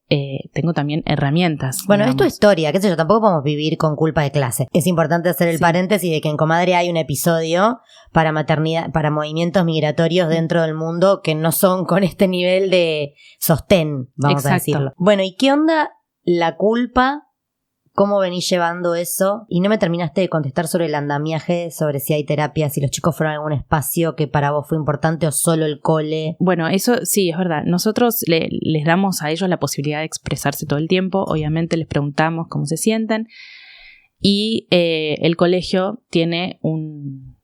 tengo también herramientas. Bueno, digamos. Es tu historia, qué sé yo, tampoco podemos vivir con culpa de clase. Es importante hacer el paréntesis de que en Comadre hay un episodio para maternidad, para movimientos migratorios dentro del mundo que no son con este nivel de sostén, vamos a decirlo. Bueno, ¿y qué onda la culpa ¿Cómo venís llevando eso? Y no me terminaste de contestar sobre el andamiaje, sobre si hay terapia, si los chicos fueron a algún espacio que para vos fue importante o solo el cole. Bueno, eso sí, es verdad. Nosotros les damos a ellos la posibilidad de expresarse todo el tiempo. Obviamente les preguntamos cómo se sienten. Y el colegio tiene un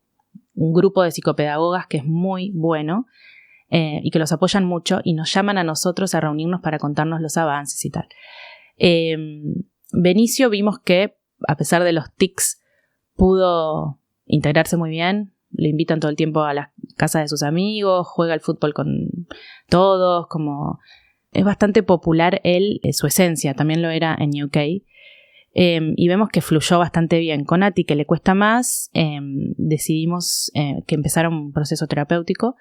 grupo de psicopedagogas que es muy bueno y que los apoyan mucho y nos llaman a nosotros a reunirnos para contarnos los avances y tal. Benicio vimos que, a pesar de los tics, pudo integrarse muy bien. Le invitan todo el tiempo a las casas de sus amigos, juega al fútbol con todos, como es bastante popular él, su esencia, también lo era en UK. Y vemos que fluyó bastante bien. Con Ati, que le cuesta más, decidimos que empezara un proceso terapéutico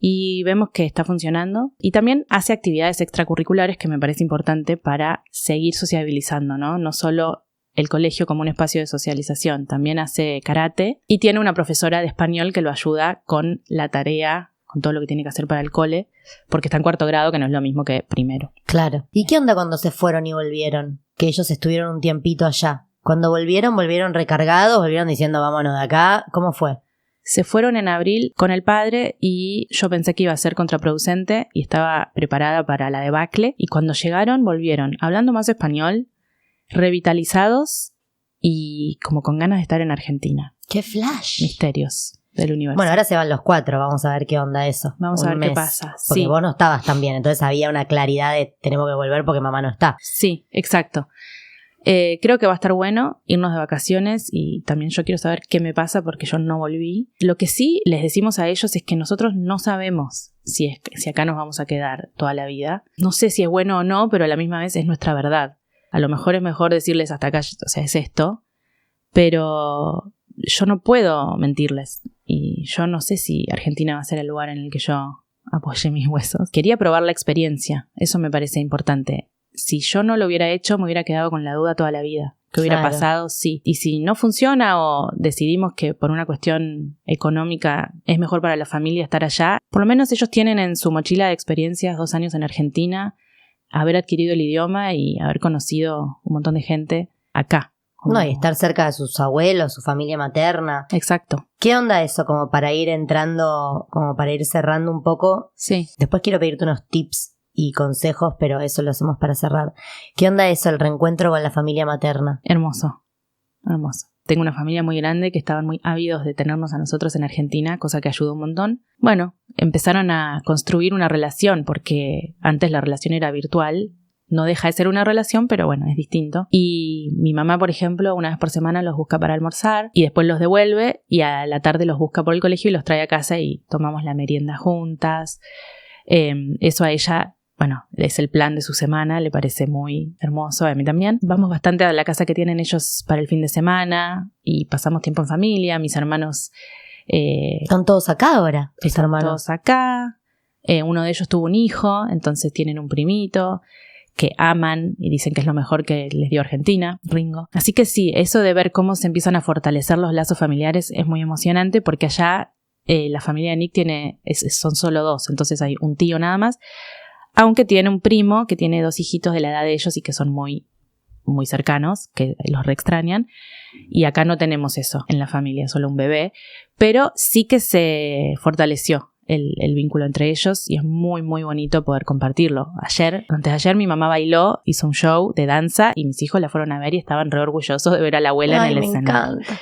y vemos que está funcionando. Y también hace actividades extracurriculares que me parece importante para seguir sociabilizando, ¿no? No solo el colegio como un espacio de socialización, también hace karate y tiene una profesora de español que lo ayuda con la tarea, con todo lo que tiene que hacer para el cole, porque está en 4º grado, que no es lo mismo que primero. Claro. ¿Y qué onda cuando se fueron y volvieron? Que ellos estuvieron un tiempito allá. Cuando volvieron recargados, volvieron diciendo vámonos de acá. ¿Cómo fue? Se fueron en abril con el padre y yo pensé que iba a ser contraproducente y estaba preparada para la debacle. Y cuando llegaron, volvieron hablando más español, revitalizados y como con ganas de estar en Argentina. ¡Qué flash! Misterios del universo. Bueno, ahora se van los 4, vamos a ver qué onda eso. Vamos a ver qué pasa. Porque sí. Vos no estabas tan bien, entonces había una claridad de tenemos que volver porque mamá no está. Sí, exacto. Creo que va a estar bueno irnos de vacaciones y también yo quiero saber qué me pasa porque yo no volví. Lo que sí les decimos a ellos es que nosotros no sabemos si acá nos vamos a quedar toda la vida. No sé si es bueno o no, pero a la misma vez es nuestra verdad. A lo mejor es mejor decirles hasta acá, o sea, es esto, pero yo no puedo mentirles y yo no sé si Argentina va a ser el lugar en el que yo apoye mis huesos. Quería probar la experiencia, eso me parece importante. Si yo no lo hubiera hecho, me hubiera quedado con la duda toda la vida. ¿Qué hubiera pasado? Sí. Y si no funciona o decidimos que por una cuestión económica es mejor para la familia estar allá, por lo menos ellos tienen en su mochila de experiencias 2 años en Argentina, haber adquirido el idioma y haber conocido un montón de gente acá. No, y estar cerca de sus abuelos, su familia materna. Exacto. ¿Qué onda eso como para ir entrando, como para ir cerrando un poco? Sí. Después quiero pedirte unos tips y consejos, pero eso lo hacemos para cerrar. ¿Qué onda eso, el reencuentro con la familia materna? Hermoso, hermoso. Tengo una familia muy grande que estaban muy ávidos de tenernos a nosotros en Argentina, cosa que ayudó un montón. Bueno, empezaron a construir una relación, porque antes la relación era virtual. No deja de ser una relación, pero bueno, es distinto. Y mi mamá, por ejemplo, una vez por semana los busca para almorzar y después los devuelve y a la tarde los busca por el colegio y los trae a casa y tomamos la merienda juntas. Eso a ella, bueno, es el plan de su semana, le parece muy hermoso, a mí también. Vamos bastante a la casa que tienen ellos para el fin de semana y pasamos tiempo en familia, mis hermanos... ¿Están todos acá ahora? Están todos acá. Uno de ellos tuvo un hijo, entonces tienen un primito que aman y dicen que es lo mejor que les dio Argentina, Ringo. Así que sí, eso de ver cómo se empiezan a fortalecer los lazos familiares es muy emocionante porque allá la familia de Nick son solo 2, entonces hay un tío nada más, aunque tiene un primo que tiene 2 hijitos de la edad de ellos y que son muy, muy cercanos, que los re extrañan. Y acá no tenemos eso en la familia, solo un bebé, pero sí que se fortaleció el vínculo entre ellos y es muy muy bonito poder compartirlo. Antes de ayer mi mamá bailó, hizo un show de danza y mis hijos la fueron a ver y estaban re orgullosos de ver a la abuela en el escenario. Me encanta.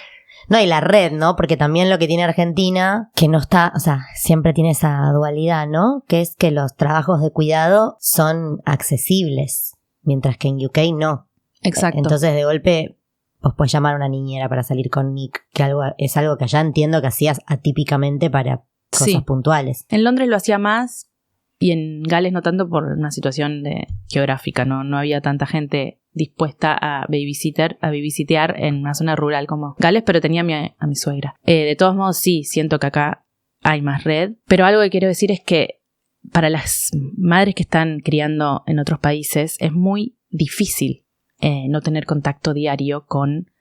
No, y la red, ¿no? Porque también lo que tiene Argentina, que no está, o sea, siempre tiene esa dualidad, ¿no? Que es que los trabajos de cuidado son accesibles, mientras que en UK no. Exacto. Entonces, de golpe, vos podés llamar a una niñera para salir con Nick, que es algo que allá entiendo que hacías atípicamente para cosas puntuales. En Londres lo hacía más y en Gales no tanto por una situación geográfica, no había tanta gente dispuesta a babysitear en una zona rural como Gales, pero tenía a mi suegra. De todos modos sí, siento que acá hay más red, pero algo que quiero decir es que para las madres que están criando en otros países es muy difícil no tener contacto diario con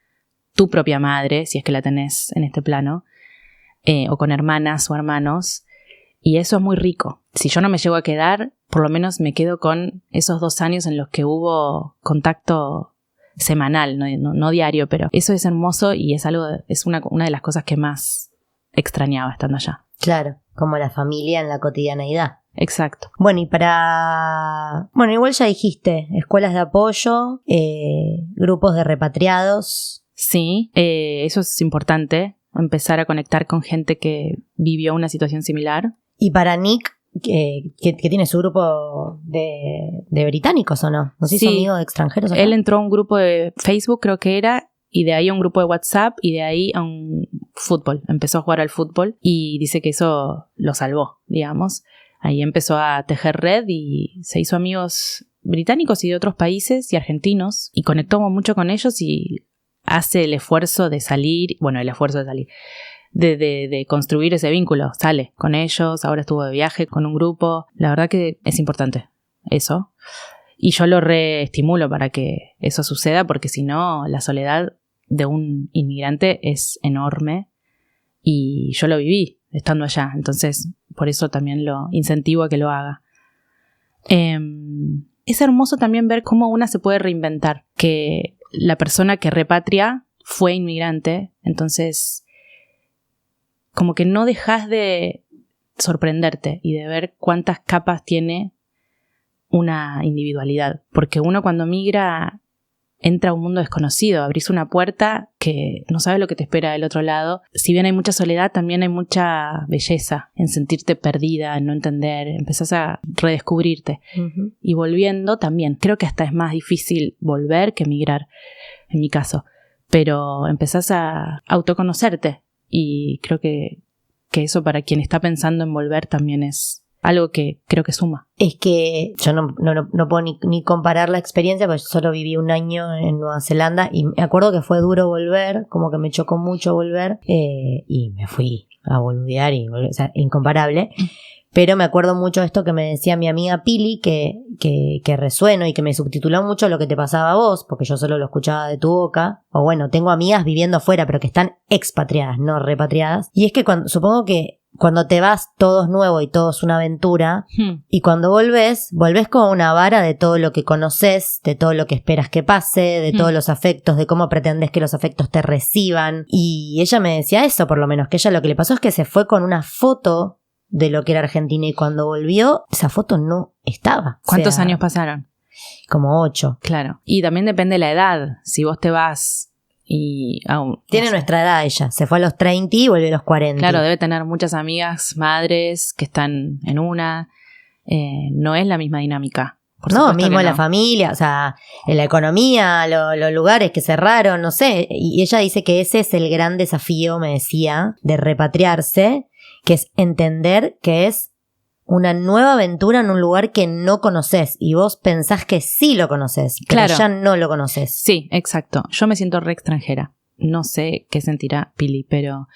tu propia madre, si es que la tenés en este plano, o con hermanas o hermanos, y eso es muy rico. Si yo no me llego a quedar, por lo menos me quedo con esos 2 años en los que hubo contacto semanal, no diario, pero eso es hermoso y es una de las cosas que más extrañaba estando allá. Claro, como la familia en la cotidianeidad. Exacto. Bueno, Bueno, igual ya dijiste, escuelas de apoyo, grupos de repatriados. Sí, eso es importante, empezar a conectar con gente que vivió una situación similar. Y para Nick, que tiene su grupo de británicos, ¿o no? ¿No se hizo amigo de extranjeros acá? Él entró a un grupo de Facebook, creo que era, y de ahí a un grupo de WhatsApp, y de ahí a un fútbol. Empezó a jugar al fútbol y dice que eso lo salvó, digamos. Ahí empezó a tejer red y se hizo amigos británicos y de otros países y argentinos, y conectó mucho con ellos y hace el esfuerzo de salir, de construir ese vínculo. Sale con ellos, ahora estuvo de viaje con un grupo. La verdad que es importante eso. Y yo lo reestimulo para que eso suceda, porque si no, la soledad de un inmigrante es enorme. Y yo lo viví estando allá. Entonces, por eso también lo incentivo a que lo haga. Es hermoso también ver cómo una se puede reinventar. Que la persona que repatria fue inmigrante. Entonces, como que no dejas de sorprenderte y de ver cuántas capas tiene una individualidad. Porque uno cuando migra entra a un mundo desconocido, abrís una puerta que no sabes lo que te espera del otro lado. Si bien hay mucha soledad, también hay mucha belleza en sentirte perdida, en no entender, empezás a redescubrirte. Uh-huh. Y volviendo también, creo que hasta es más difícil volver que emigrar, en mi caso. Pero empezás a autoconocerte y creo que eso para quien está pensando en volver también es algo que creo que suma. Es que yo no puedo ni comparar la experiencia, porque yo solo viví un año en Nueva Zelanda y me acuerdo que fue duro volver, como que me chocó mucho volver, y me fui a boludear y o sea, incomparable. Pero me acuerdo mucho de esto que me decía mi amiga Pili, que resueno y que me subtituló mucho lo que te pasaba a vos, porque yo solo lo escuchaba de tu boca. O bueno, tengo amigas viviendo afuera, pero que están expatriadas, no repatriadas. Y es que supongo que cuando te vas todo es nuevo y todo es una aventura, y cuando volvés con una vara de todo lo que conoces, de todo lo que esperas que pase, de todos los afectos, de cómo pretendes que los afectos te reciban. Y ella me decía eso, por lo menos, que ella lo que le pasó es que se fue con una foto de lo que era Argentina y cuando volvió, esa foto no estaba. ¿Cuántos años pasaron? Como 8. Claro. Y también depende de la edad. Si vos te vas y aún... Tiene nuestra edad ella. Se fue a los 30 y volvió a los 40. Claro, debe tener muchas amigas, madres, que están en una. No es la misma dinámica. No, mismo la familia, o sea, en la economía, los lugares que cerraron, no sé. Y ella dice que ese es el gran desafío, me decía, de repatriarse, que es entender que es una nueva aventura en un lugar que no conoces y vos pensás que sí lo conoces, pero claro, ya no lo conoces. Sí, exacto. Yo me siento re extranjera. No sé qué sentirá Pili, pero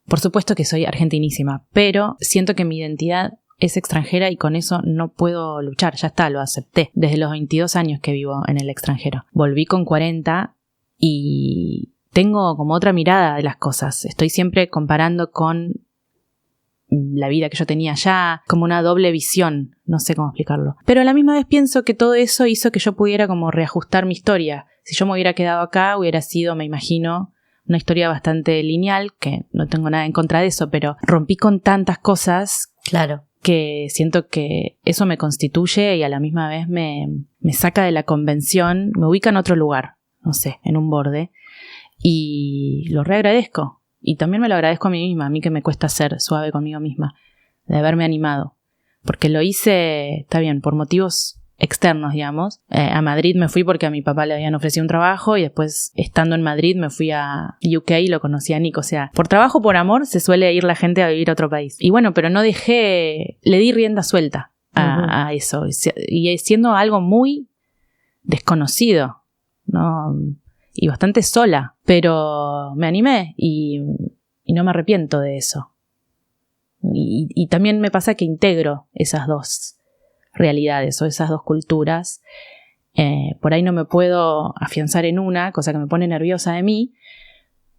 por supuesto que soy argentinísima, pero siento que mi identidad es extranjera y con eso no puedo luchar. Ya está, lo acepté. Desde los 22 años que vivo en el extranjero. Volví con 40 y tengo como otra mirada de las cosas. Estoy siempre comparando con la vida que yo tenía allá, como una doble visión, no sé cómo explicarlo. Pero a la misma vez pienso que todo eso hizo que yo pudiera como reajustar mi historia. Si yo me hubiera quedado acá, hubiera sido, me imagino, una historia bastante lineal, que no tengo nada en contra de eso, pero rompí con tantas cosas. Claro. Que siento que eso me constituye y a la misma vez me saca de la convención, me ubica en otro lugar, no sé, en un borde, y lo reagradezco. Y también me lo agradezco a mí misma, a mí que me cuesta ser suave conmigo misma, de haberme animado. Porque lo hice, está bien, por motivos externos, digamos. A Madrid me fui porque a mi papá le habían ofrecido un trabajo y después, estando en Madrid, me fui a UK y lo conocí a Nick. O sea, por trabajo o por amor se suele ir la gente a vivir a otro país. Y bueno, pero no dejé, le di rienda suelta a eso. Y siendo algo muy desconocido, ¿no? Y bastante sola, pero me animé y no me arrepiento de eso. Y también me pasa que integro esas dos realidades o esas dos culturas. Por ahí no me puedo afianzar en una, cosa que me pone nerviosa de mí,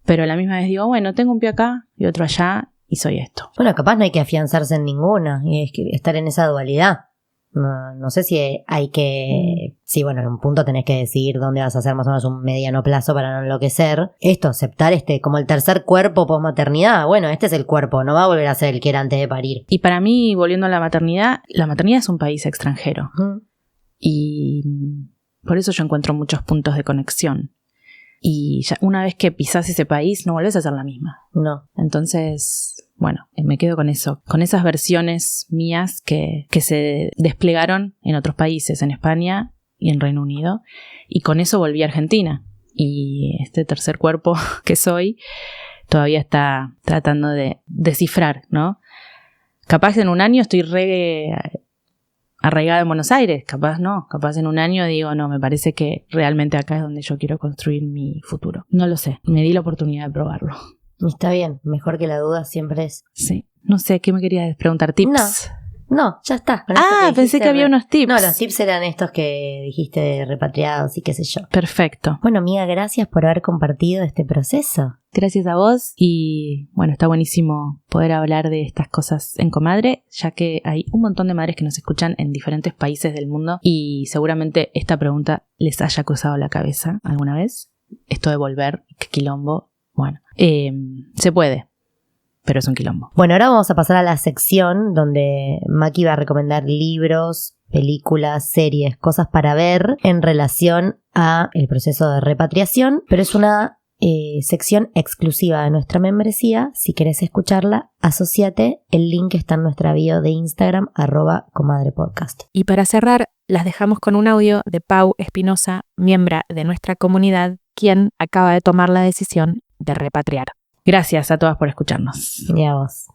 pero a la misma vez digo, bueno, tengo un pie acá y otro allá y soy esto. Bueno, capaz no hay que afianzarse en ninguna y es que estar en esa dualidad. No sé si hay que... Sí, bueno, en un punto tenés que decidir dónde vas a hacer más o menos un mediano plazo para no enloquecer. Esto, aceptar como el tercer cuerpo posmaternidad. Bueno, este es el cuerpo, no va a volver a ser el que era antes de parir. Y para mí, volviendo a la maternidad es un país extranjero. Uh-huh. Y por eso yo encuentro muchos puntos de conexión. Y ya una vez que pisás ese país, no volvés a ser la misma. No. Entonces, bueno, me quedo con eso, con esas versiones mías que se desplegaron en otros países, en España y en Reino Unido, y con eso volví a Argentina. Y este tercer cuerpo que soy todavía está tratando de descifrar, ¿no? Capaz en un año estoy arraigada en Buenos Aires, capaz no, capaz en un año digo, no, me parece que realmente acá es donde yo quiero construir mi futuro. No lo sé, me di la oportunidad de probarlo. Está bien, mejor que la duda siempre es. Sí, no sé, ¿qué me querías preguntar? ¿Tips? No, ya está. Pensé que había unos tips. No, los tips eran estos que dijiste de repatriados y qué sé yo. Perfecto. Bueno, amiga, gracias por haber compartido este proceso. Gracias a vos y bueno, está buenísimo poder hablar de estas cosas en Comadre, ya que hay un montón de madres que nos escuchan en diferentes países del mundo y seguramente esta pregunta les haya cruzado la cabeza alguna vez. Esto de volver, qué quilombo. Bueno, se puede, pero es un quilombo. Bueno, ahora vamos a pasar a la sección donde Maki va a recomendar libros, películas, series, cosas para ver en relación a el proceso de repatriación, pero es una sección exclusiva de nuestra membresía. Si querés escucharla, asociate. El link está en nuestra bio de Instagram, @comadrepodcast. Y para cerrar, las dejamos con un audio de Pau Espinosa, miembro de nuestra comunidad, quien acaba de tomar la decisión de repatriar. Gracias a todas por escucharnos. Y a vos.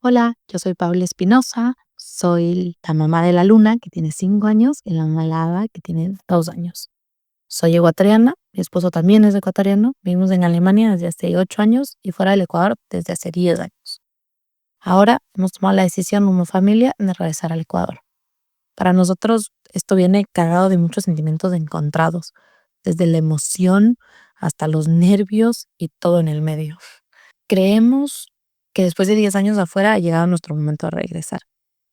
Hola, yo soy Paula Espinosa, soy la mamá de la Luna, que tiene 5 años, y la mamá de la Ava, que tiene 2 años. Soy ecuatoriana, mi esposo también es ecuatoriano, vivimos en Alemania desde hace 8 años y fuera del Ecuador desde hace 10 años. Ahora hemos tomado la decisión como familia de regresar al Ecuador. Para nosotros esto viene cargado de muchos sentimientos encontrados, desde la emoción hasta los nervios y todo en el medio. Creemos que después de 10 años afuera ha llegado nuestro momento de regresar.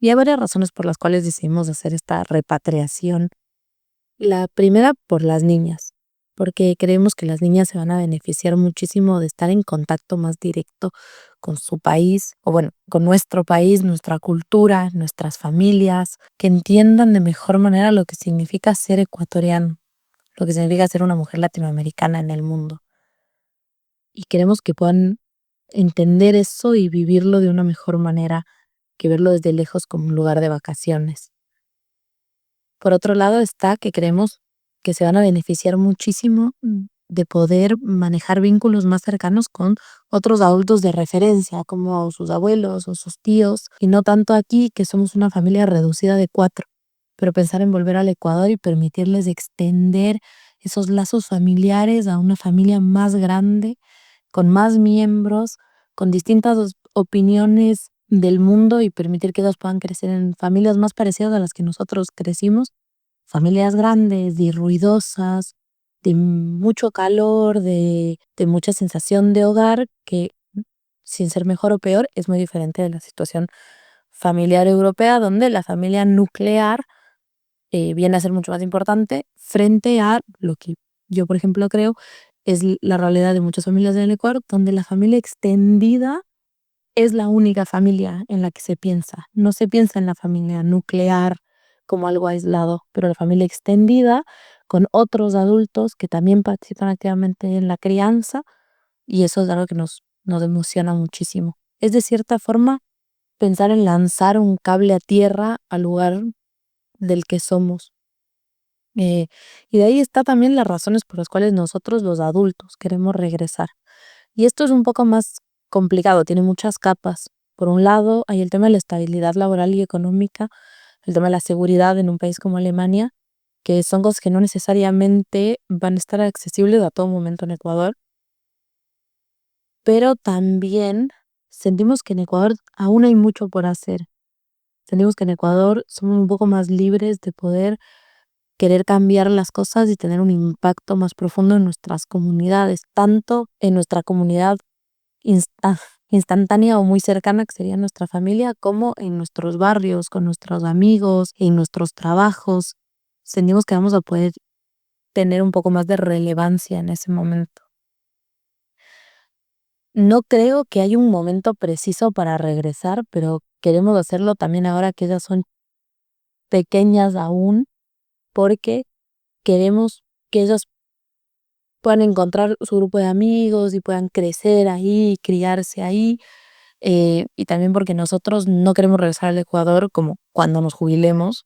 Y hay varias razones por las cuales decidimos hacer esta repatriación. La primera, por las niñas, porque creemos que las niñas se van a beneficiar muchísimo de estar en contacto más directo con su país, o bueno, con nuestro país, nuestra cultura, nuestras familias, que entiendan de mejor manera lo que significa ser ecuatoriano, lo que significa ser una mujer latinoamericana en el mundo. Y queremos que puedan entender eso y vivirlo de una mejor manera que verlo desde lejos como un lugar de vacaciones. Por otro lado está que creemos que se van a beneficiar muchísimo de poder manejar vínculos más cercanos con otros adultos de referencia, como sus abuelos o sus tíos, y no tanto aquí, que somos una familia reducida de 4, pero pensar en volver al Ecuador y permitirles extender esos lazos familiares a una familia más grande, con más miembros, con distintas opiniones del mundo y permitir que ellos puedan crecer en familias más parecidas a las que nosotros crecimos, familias grandes y ruidosas, de mucho calor, de mucha sensación de hogar, que sin ser mejor o peor es muy diferente de la situación familiar europea, donde la familia nuclear viene a ser mucho más importante frente a lo que yo, por ejemplo, creo es la realidad de muchas familias en el Ecuador, donde la familia extendida es la única familia en la que se piensa. No se piensa en la familia nuclear como algo aislado, pero la familia extendida con otros adultos que también participan activamente en la crianza, y eso es algo que nos emociona muchísimo. Es de cierta forma pensar en lanzar un cable a tierra al lugar del que somos. Y de ahí está también las razones por las cuales nosotros los adultos queremos regresar. Y esto es un poco más complicado, tiene muchas capas. Por un lado, hay el tema de la estabilidad laboral y económica, el tema de la seguridad en un país como Alemania, que son cosas que no necesariamente van a estar accesibles a todo momento en Ecuador. Pero también sentimos que en Ecuador aún hay mucho por hacer. Sentimos que en Ecuador somos un poco más libres de poder querer cambiar las cosas y tener un impacto más profundo en nuestras comunidades, tanto en nuestra comunidad instantánea o muy cercana que sería nuestra familia, como en nuestros barrios, con nuestros amigos, en nuestros trabajos. Sentimos que vamos a poder tener un poco más de relevancia en ese momento. No creo que haya un momento preciso para regresar, pero queremos hacerlo también ahora que ellas son pequeñas aún, porque queremos que ellas puedan encontrar su grupo de amigos y puedan crecer ahí, criarse ahí, y también porque nosotros no queremos regresar al Ecuador como cuando nos jubilemos,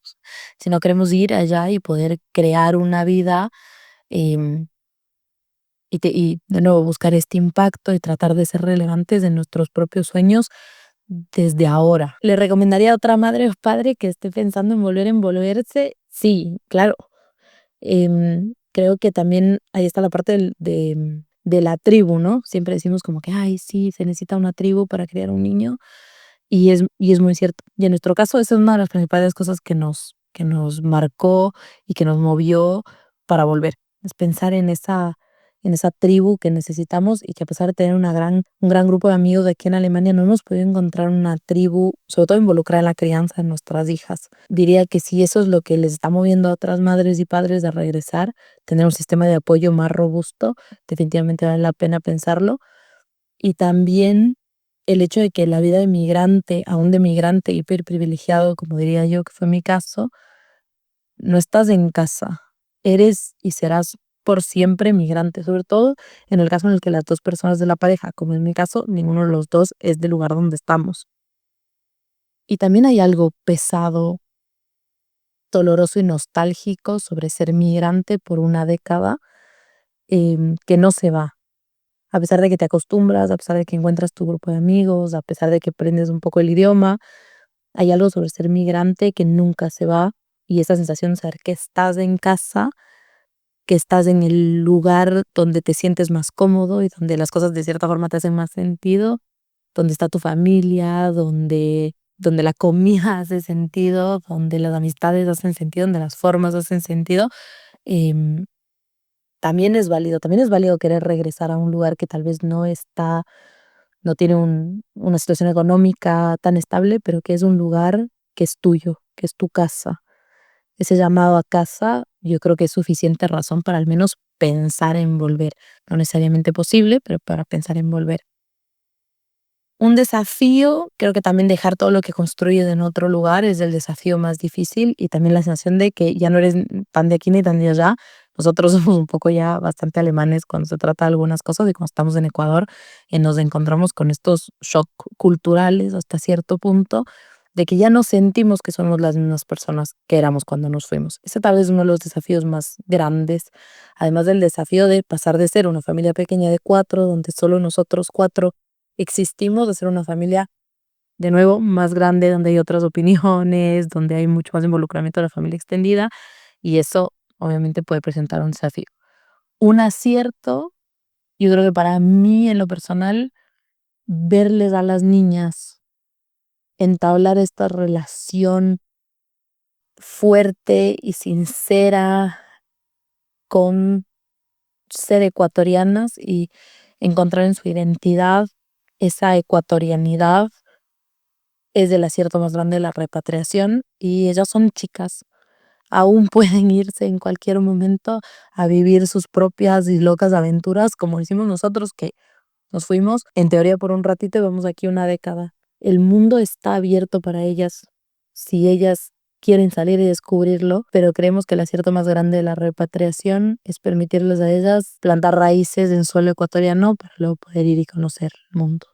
sino queremos ir allá y poder crear una vida, em, y de nuevo buscar este impacto y tratar de ser relevantes en nuestros propios sueños desde ahora. ¿Le recomendaría a otra madre o padre que esté pensando en volver a envolverse? Sí, claro. Creo que también ahí está la parte de la tribu, ¿no? Siempre decimos como que, ay, sí, se necesita una tribu para criar un niño, y es muy cierto. Y en nuestro caso, esa es una de las principales cosas que nos marcó y que nos movió para volver. Es pensar en esa tribu que necesitamos, y que a pesar de tener un gran grupo de amigos de aquí en Alemania, no hemos podido encontrar una tribu, sobre todo involucrada en la crianza de nuestras hijas. Diría que si eso es lo que les está moviendo a otras madres y padres a regresar, tener un sistema de apoyo más robusto, definitivamente vale la pena pensarlo. Y también el hecho de que la vida de migrante, aún de migrante hiperprivilegiado, como diría yo, que fue mi caso, no estás en casa, eres y serás por siempre migrante, sobre todo en el caso en el que las dos personas de la pareja, como en mi caso, ninguno de los dos es del lugar donde estamos. Y también hay algo pesado, doloroso y nostálgico sobre ser migrante por una década, que no se va. A pesar de que te acostumbras, a pesar de que encuentras tu grupo de amigos, a pesar de que aprendes un poco el idioma, hay algo sobre ser migrante que nunca se va, y esa sensación de saber que estás en casa, que estás en el lugar donde te sientes más cómodo y donde las cosas de cierta forma te hacen más sentido, donde está tu familia, donde la comida hace sentido, donde las amistades hacen sentido, donde las formas hacen sentido. em, también es válido querer regresar a un lugar que tal vez no tiene una situación económica tan estable, pero que es un lugar que es tuyo, que es tu casa. Ese llamado a casa, yo creo que es suficiente razón para al menos pensar en volver. No necesariamente posible, pero para pensar en volver. Un desafío, creo que también dejar todo lo que construyes en otro lugar es el desafío más difícil, y también la sensación de que ya no eres tan de aquí ni tan de allá. Nosotros somos un poco ya bastante alemanes cuando se trata de algunas cosas, y cuando estamos en Ecuador nos encontramos con estos shock culturales hasta cierto punto, de que ya no sentimos que somos las mismas personas que éramos cuando nos fuimos. Ese tal vez es uno de los desafíos más grandes, además del desafío de pasar de ser una familia pequeña de 4, donde solo nosotros 4 existimos, de ser una familia de nuevo más grande, donde hay otras opiniones, donde hay mucho más involucramiento de la familia extendida, y eso obviamente puede presentar un desafío. Un acierto, yo creo que para mí en lo personal, verles a las niñas entablar esta relación fuerte y sincera con ser ecuatorianas, y encontrar en su identidad esa ecuatorianidad, es el acierto más grande de la repatriación. Y ellas son chicas, aún pueden irse en cualquier momento a vivir sus propias y locas aventuras, como hicimos nosotros, que nos fuimos en teoría por un ratito y vamos aquí una década. El mundo está abierto para ellas si ellas quieren salir y descubrirlo, pero creemos que el acierto más grande de la repatriación es permitirles a ellas plantar raíces en suelo ecuatoriano para luego poder ir y conocer el mundo.